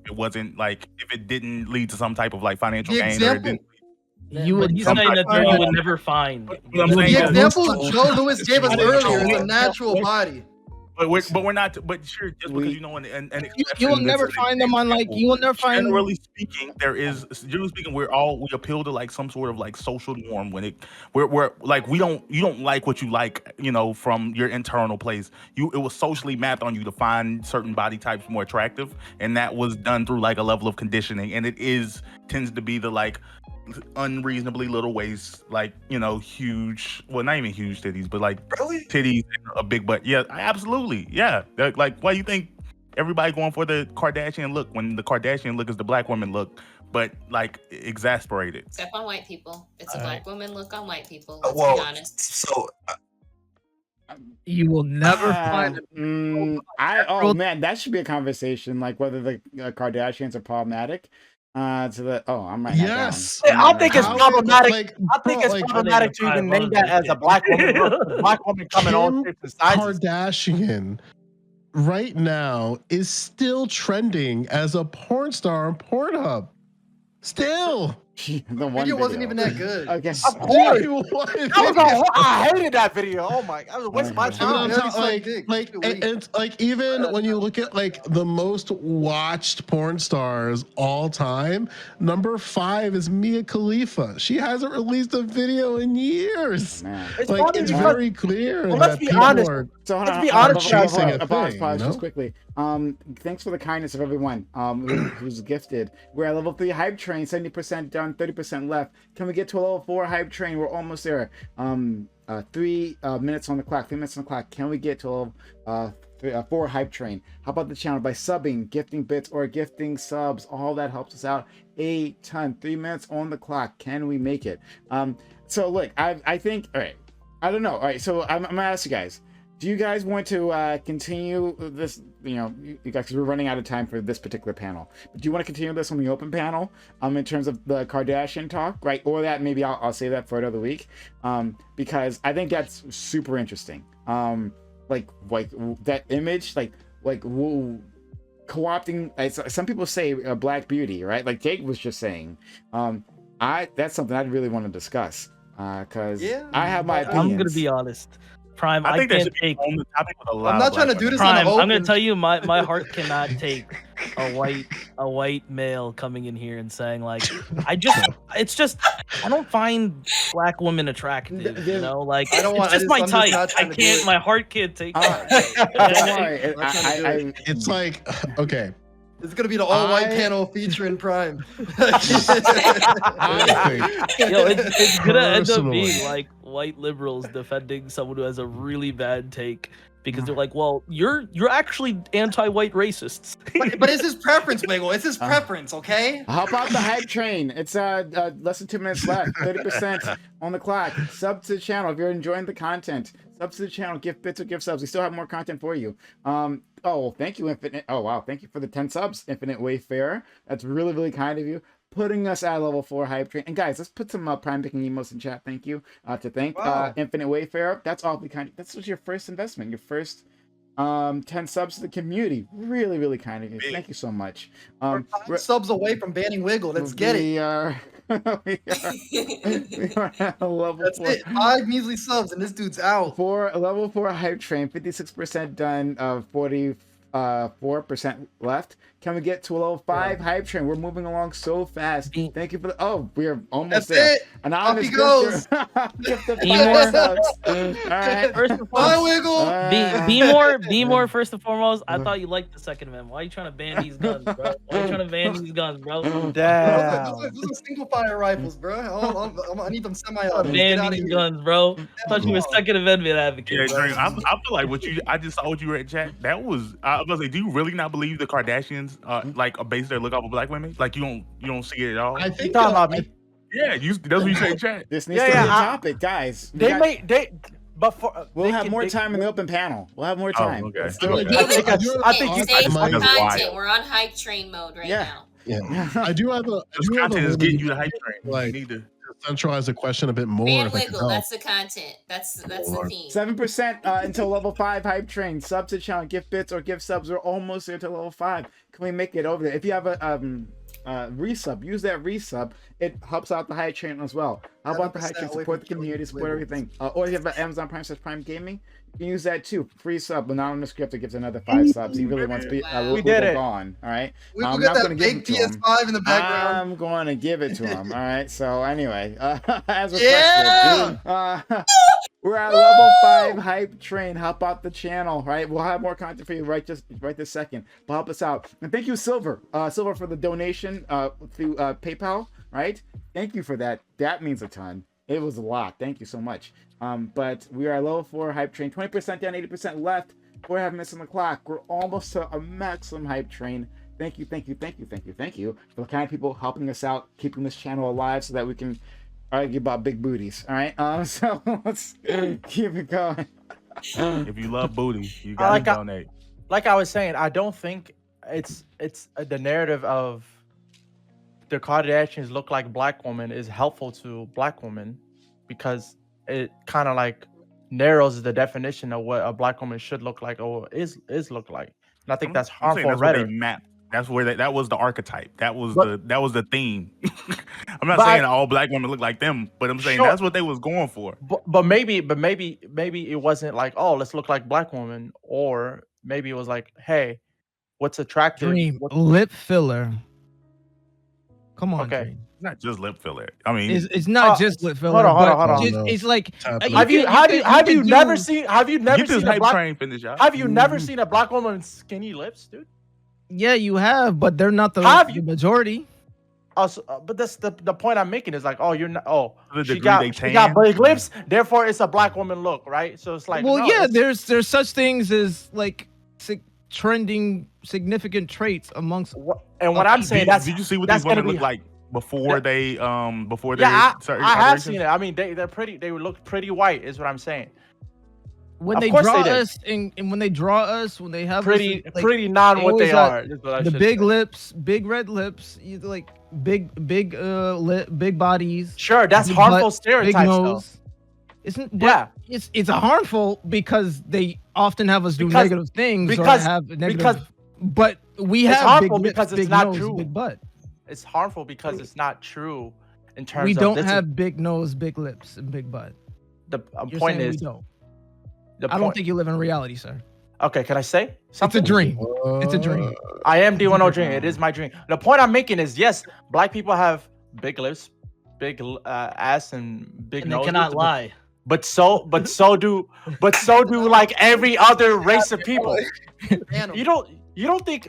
it wasn't like if it didn't lead to some type of like financial The gain or it example- didn't. You But would he's never saying that find you a- would never find. What I'm The saying is- example Joe Lewis gave us But earlier is a natural body. But we're not. But sure, just because an You will exception, never that's an find them on like. example. You will never find. Generally speaking, generally speaking, we appeal to like some sort of like social norm when we're like you don't like what you like, from your internal place. It was socially mapped on you to find certain body types more attractive, and that was done through like a level of conditioning, and tends to be the like unreasonably little waist, like huge. Well, not even huge titties, but like Really? titties and a big butt. Yeah, absolutely. Yeah. Like, why you think everybody going for the Kardashian look when the Kardashian look is the black woman look, but like exasperated? Except on white people. It's a All black woman look on white people. Let's be Well, honest. so You will never find it. Oh man, that should be a conversation, like whether the Kardashians are problematic. I'm right. Yes. I think it's How- problematic. like, I think it's like, problematic to even name that as a black woman. A black woman coming all Kim shapes and sizes. Kardashian right now is still trending as a porn star on Pornhub. Still. The one Video wasn't even that good. Okay. Of course. What? I hated that video. Oh my! I was wasting my Okay. But I'm time. tell- it's like even when you look at like the most watched porn stars all time, number 5 is Mia Khalifa. She hasn't released a video in years. Man. It's Like funny it's because- very clear Well, let's that be people honest. are. So hold Let's on, be hold on, honest, hold on, chasing hold on, a pause, thing, pause, you just know? quickly. Thanks for the kindness of everyone who's gifted. We're at level 3 hype train, 70% done, 30% left. Can we get to a level 4 hype train? We're almost there. 3 minutes on the clock. 3 minutes on the clock. Can we get to a level 4 hype train? How about the channel by subbing, gifting bits, or gifting subs? All that helps us out a ton. 3 minutes on the clock. Can we make it? So look, I think. All right. I don't know. All right. So I'm gonna ask you guys. Do you guys want to continue this? You guys, because we're running out of time for this particular panel. But do you want to continue this on the open panel? In terms of the Kardashian talk, right? Or that maybe I'll save that for another week. Because I think that's super interesting. Like that image, co-opting. Some people say Black Beauty, right? Like Jake was just saying. That's something I'd really want to discuss. Because I have my opinions. I'm gonna be honest. Prime, I think that can't should be take on the topic with a lot I'm of not trying black to do women. this on Prime. the I'm gonna open. tell you, my heart cannot take a white male coming in here and saying like, I don't find black women attractive. You know, like I don't want- it's just my I'm just type. not I trying to do can't. it. My heart can't take. Don't that. worry. It's like okay. It's gonna be the all-white I- panel featuring Prime. I think Yo, it's gonna end up being Personally. like white liberals defending someone who has a really bad take because they're like, well, you're actually anti-white racists. but it's his preference, Wiggle. It's his preference, okay? How about the hype train? It's less than 2 minutes left. 30% on the clock. Sub to the channel if you're enjoying the content. Sub to the channel. Gift bits or gift subs. We still have more content for you. Thank you, Infinite. Oh wow, thank you for the 10 subs, Infinite Wayfarer. That's really, really kind of you. Putting us at level 4 hype train. And guys, let's put some Prime picking emotes in chat. Thank you. To thank Wow. Infinite Wayfarer. That's awfully kind. That's your first investment. Your first 10 subs to the community. Really, really kind of you. Thank you so much. We're 5 subs away from banning Wiggle. Let's get it. we are at a level That's 4. it. 5 measly subs, and this dude's out. Level 4 hype train, 56% done, 44% left. Can we get to a level 5 hype train? We're moving along so fast. Thank you for the. Oh, we're almost That's there. it. Anonymous Off he goes. gift of Be 5 more- subs. All right. First and Bye, foremost, Wiggle. be more. First and foremost, I thought you liked the Second Amendment. Why are you trying to ban these guns, bro? Why are you trying to ban these guns, bro? Damn. Those are single fire rifles, bro. I need them semi-auto. Get Ban out of these here. guns, bro. I thought you were a Second Amendment Yeah, advocate. bro. Dream, I feel like I just saw what you read in chat. That was I was gonna say, do you really not believe the Kardashians base their look off of black women? Like you don't see it at all? I think talking about me? Yeah, that's what you say in chat. This needs Yeah, to be a yeah, I- topic, guys. We'll have more time in the open panel. We'll have more time. okay. Let's do it. I think I do- I think you. Save I- more I- content. We're on hype train mode right Yeah. now. Yeah, I do have a. This content is getting you the hype train. Like- You need to. centralize the question a bit more. Ban If I could Wiggle. help. That's the content. That's the theme. 7% until level 5 hype train. Sub to the channel, gift bits or gift subs. We're almost there to level 5. Can we make it over there? If you have a resub, use that resub. It helps out the hype train as well. How about the hype train? 7% away Support the from community, support Wiggles. everything. Or if you have an Amazon Prime Gaming, you can use that too. Free sub. Anonymous Scripter gives another 5 subs. He really wants to be Wow. We did it. gone. All right. We I'm will not get gonna that give big it to him. PS5 in the background. I'm going to give it to him. All right. So anyway, as requested, Yeah! we're at level 5 hype train. Help out the channel, right? We'll have more content for you right this second. But help us out. And thank you, Silver. Silver for the donation through PayPal. right? Thank you for that. That means a ton. It was a lot. Thank you so much. But we are level 4 hype train, 20% down, 80% left. 4.5 minutes on the clock. We're almost to a maximum hype train. Thank you for the kind of people helping us out, keeping this channel alive so that we can argue about big booties. All right. So let's keep it going. If you love booty, you gotta donate. Like I was saying, I don't think it's the narrative of the Kardashians look like black women is helpful to black women, because it kind of like narrows the definition of what a black woman should look like or is look like. And I think that's harmful. That's rhetoric. what they mapped. That's where that was the archetype. That was the theme. I'm not But saying all black women look like them, but I'm saying that's what they was going for. But maybe it wasn't like, oh, let's look like black women, or maybe it was like, hey, what's attractive? Dream lip filler. Come on, Okay. Dream. It's not just lip filler. I mean, It's not just lip filler. hold on. but just- It's like Have you never seen get this a hype black train finish out. have you never seen a black woman with skinny lips, dude? Yeah, you have, but they're not the majority. Also, but that's the point I'm making is like, oh, you're not. Oh, To the she degree they got tan. big lips, therefore it's a black woman look, right? So it's like, Well, no, yeah, it's- there's such things as like trending significant traits amongst. And what I'm saying, did you see what that's these women gonna be look like before they Yeah, their I certain have operations? seen it. I mean, they're pretty. They would look pretty white, is what I'm saying. When Of they course draw they did. us, and when they draw us, when they have Pretty, us, like, pretty non what always they got are. Is what I the should big say. lips, big red lips, like big bodies. Sure, that's big harmful butt, stereotypes, big though. nose. Isn't but Yeah. It's a harmful because they often have us do Because- negative things because- or have negative. because but we it's have harmful big lips, because it's big not nose, true. big butt. It's harmful because it's not true in terms We of don't this have big nose, big lips, and big butt. the You're point saying is we don't. the I don't point- think you live in reality, sir. Okay, can I say something? It's a dream. It's a dream. I am D10 dream. It is my dream. The point I'm making is, yes, black people have big lips, big ass, and big And they noses. cannot lie. But so do like every other race of people. You don't think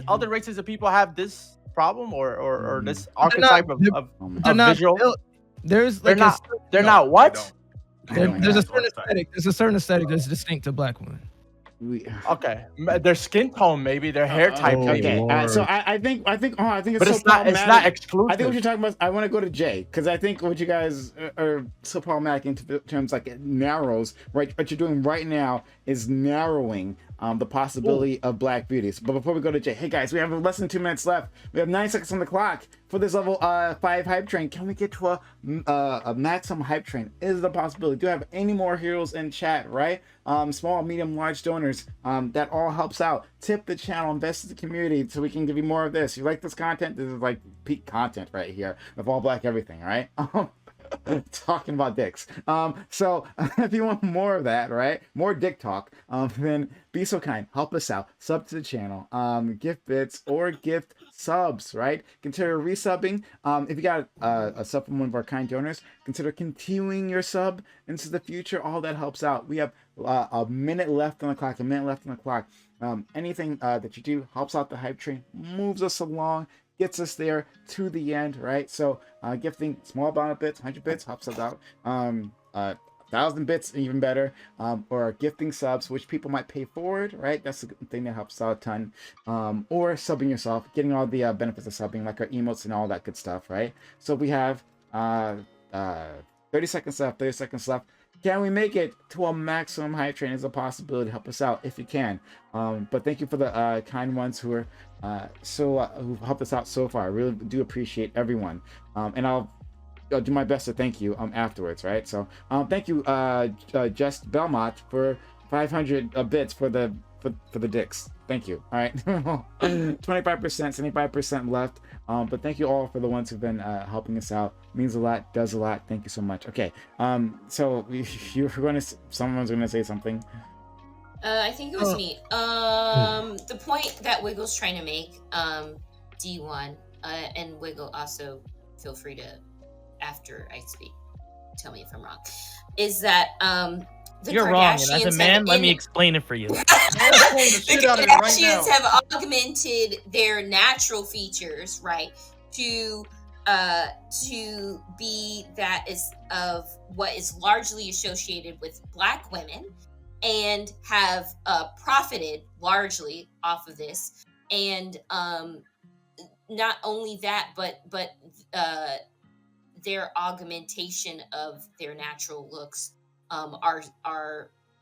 other races of people have this problem or this archetype of They're not. visual? There's They're like they're not what? there's a certain aesthetic. There's a certain aesthetic that's distinct to black women. Okay, their skin tone, maybe their hair type. Okay, maybe. so I think it's But so it's not problematic. exclusive. I think what you're talking about. I want to go to Jay because I think what you guys are so problematic in terms like it narrows. Right, what you're doing right now is narrowing the possibility of black beauties. But before we go to Jay, hey guys, we have less than 2 minutes left. We have 9 seconds on the clock for this level 5 hype train. Can we get to a maximum hype train? Is it a possibility? Do you have any more heroes in chat? Right, small, medium, large donors. That all helps out. Tip the channel, invest in the community, so we can give you more of this. You like this content? This is like peak content right here of all black everything. Right. Talking about dicks. So if you want more of that, right, more dick talk, then be so kind, help us out, sub to the channel, gift bits or gift subs, right? Consider resubbing. If you got a sub from one of our kind donors, consider continuing your sub into the future. All that helps out. We have a minute left on the clock. Anything that you do helps out the hype train, moves us along, gets us there to the end, right? So gifting small amount of bits, 100 bits helps us out. 1,000 bits, even better. Or gifting subs, which people might pay forward, right? That's the thing that helps out a ton. Or subbing yourself, getting all the benefits of subbing, like our emotes and all that good stuff, right? So we have 30 seconds left. Can we make it to a maximum hype train? Is a possibility. Help us out if you can. But thank you for the kind ones who are who've helped us out so far. I really do appreciate everyone. And I'll do my best to thank you afterwards, right? So thank you, Just Belmont, for 500 bits for the dicks. Thank you. All right, 25%, 75% left. But thank you all for the ones who've been helping us out. Means a lot, does a lot. Thank you so much. Okay, so you were going to, someone's going to say something. I think it was me. The point that Wiggle's trying to make, D1, and Wiggle also feel free to, after I speak, tell me if I'm wrong, is that the You're wrong, and as Kardashians a man, have let me explain it for you. the shit out of it right Kardashians now. have augmented their natural features, right, to to be that is of what is largely associated with Black women, and have profited largely off of this. And not only that, but their augmentation of their natural looks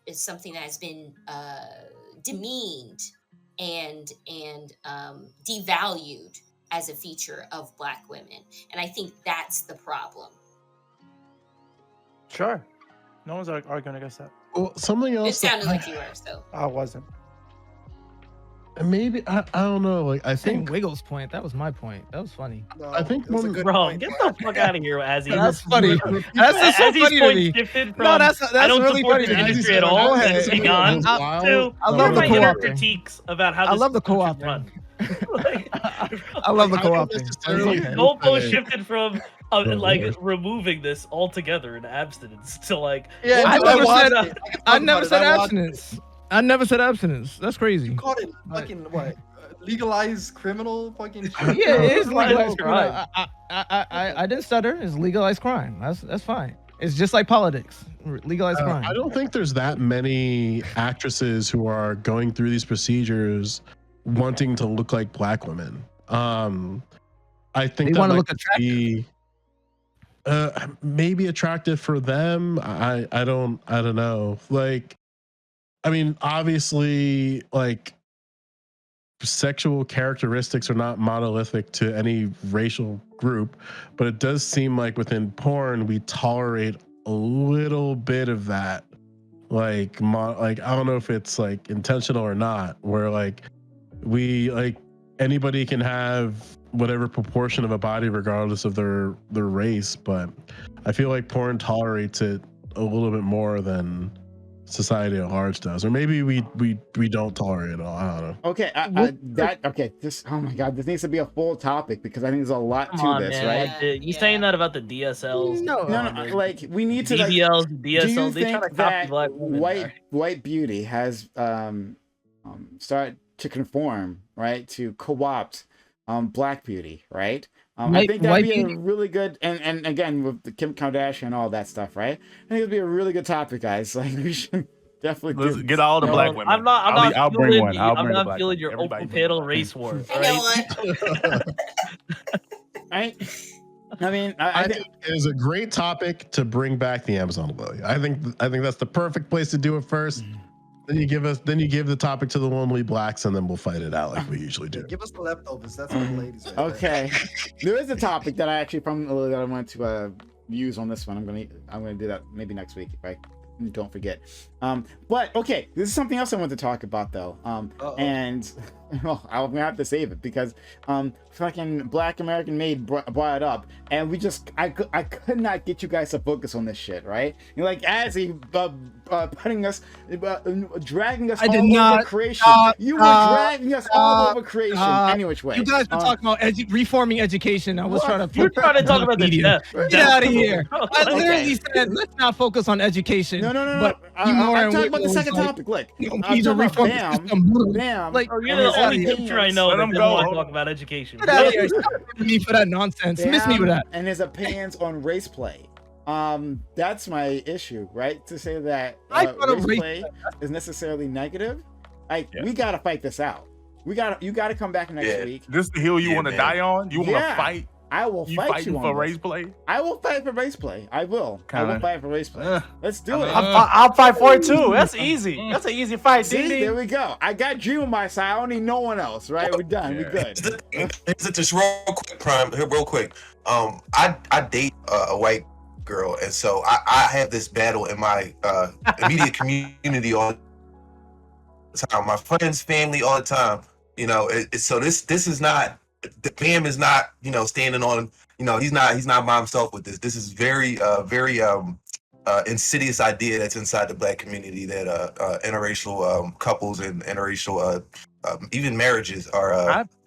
is something that has been demeaned and devalued as a feature of Black women. And I think that's the problem. Sure. No one's arguing against that. Well, something It else. sounded like you were, so. I wasn't. Maybe I don't know. Like I Saying think Wiggles' point. That was my point. That was funny. No, I think it was a one- good Bro, point, get Black. the fuck out of here, Azzy. That's funny. That's so Azzy's funny to point me. shifted from No, that's I don't really support funny the to me. industry Azzy at said, all. "Go And ahead." it's gone That was wild. to I love what are the my inner co-oping. critiques about how I this love the country should co-oping. run. Like, I love the I don't co-oping. necessarily Okay. goalpost shifted from like Lord. removing this altogether in abstinence to like Yeah, I dude, never watched said- it. can I talk never about it. said I watched it. abstinence. I never said abstinence. That's crazy. You called it fucking what? Legalized criminal fucking shit? Yeah, it is Legalized legalized crime. crime. I didn't stutter. It's legalized crime. That's fine. It's just like politics. Legalized crime. I don't think there's that many actresses who are going through these procedures wanting to look like Black women. I think They that wanna might look attractive. be maybe attractive for them. I don't know. Like, I mean, obviously, like sexual characteristics are not monolithic to any racial group, but it does seem like within porn we tolerate a little bit of that. Like, like I don't know if it's like intentional or not, where like we like anybody can have whatever proportion of a body regardless of their race, but I feel like porn tolerates it a little bit more than society at large does, or maybe we don't tolerate it all. I don't know. Okay, this, oh my god, this needs to be a full topic because I think there's a lot come to on, this, man. right? Like, you saying that about the DSLs? No. No, like we need to like, DBLs, do you DSLs, they try think to copy that Black women. white beauty has started to conform, right, to co-opt Black beauty, right? I think that'd White be beauty? a really good, and again with the Kim Kardashian and all that stuff, right? I think it'd be a really good topic, guys. Like we should definitely Let's do get all the No, Black women. I'm not I'll bring feeling one. you. I'll I'm bring a not Black feeling one. your Everybody open bring panel one. race war. I know Right? what. right? I mean, I think it is a great topic to bring back the Amazon lily. I think that's the perfect place to do it first. Then you give the topic to the lonely Blacks, and then we'll fight it out like we usually do. Give us the leftovers. That's for the ladies. Right there. okay. There is a topic that I actually that I want to use on this one. I'm gonna do that maybe next week if I don't forget. But okay, this is something else I want to talk about though. And well, I'm gonna have to save it because fucking Black American Made brought it up, and I could not get you guys to focus on this shit, right? You're like Azzy putting us dragging us I did all not. over creation. You were dragging us all over creation any which way. You guys were talking about reforming education. I was What? trying to. You're trying to talk about the media. death. Get out of here! I Okay. literally said, let's not focus on education. No. But I'm Timor talking and about the Wiggles, second like, topic. Look, I'm He's a talking about reform Bam. system. Bam. Like, Bro, you're and the his only opinions. picture I know Let that him doesn't go. want to talk about education. Get out of here! Stop me for that nonsense. Miss me Bam with that. and his opinions on race play. That's my issue, right? To say that I thought of race race play is necessarily negative. Like Yeah. we gotta fight this out. You gotta come back next Yeah. week. This the hill you Yeah, want to man. die on? You want to Yeah. fight? I will You fight fighting you for on race this. play? I will fight for race play. I will. I will Kinda. fight for race play. Let's do it. I'll fight for it too. That's easy. That's an easy fight. See, Ding, there ding. we go. I got Dream on my side. I don't need no one else. Right? We're done. Yeah. We're good. Just real quick, Prime. Here, real quick. I date a white girl, and so I have this battle in my immediate community all the time. My friends, family, all the time. You know, so this is not. The Bam is not, standing on. He's not by himself with this. This is very insidious idea that's inside the Black community that interracial couples and interracial even marriages are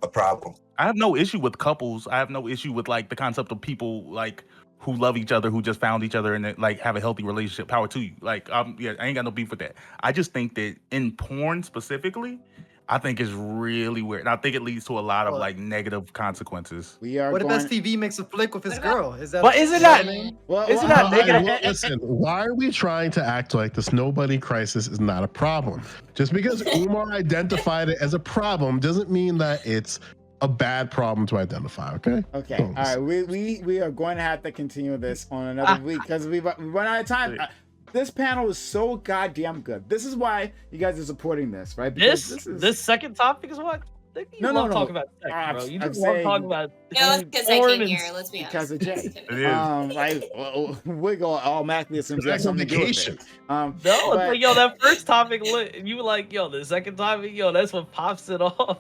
a problem. I have no issue with couples. I have no issue with like the concept of people like who love each other, who just found each other and like have a healthy relationship. Power to you. Like, yeah, I ain't got no beef with that. I just think that in porn specifically, I think it's really weird. And I think it leads to a lot of What? like negative consequences. We are What if going. STV makes a flick with his What about- girl? Is that? But isn't you know that- what I mean? Well, Isn't well, that negative? Listen, why are we trying to act like this nobody crisis is not a problem? Just because Umar identified it as a problem doesn't mean that it's a bad problem to identify. Okay. Okay. So, All right. We are going to have to continue this on another week because we run out of time. This panel is so goddamn good. This is why you guys are supporting this, right? Because This second topic is what? You No, love no. talking about sex, I'm- bro. You I'm just love saying- talking about No, it's because I porn came and here. Let's be honest. because of Jay. It is. Like Wiggle automatically assumes you have Sex on something to do with vacation. it. No, it's but- like, yo, that first topic, you were like, yo, the second topic, yo, that's what pops it off.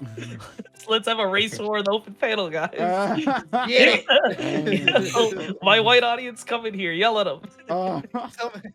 Let's have a race war in the open panel, guys. Yeah. Yo, my white audience, come in here, yell at them. uh, Tell me-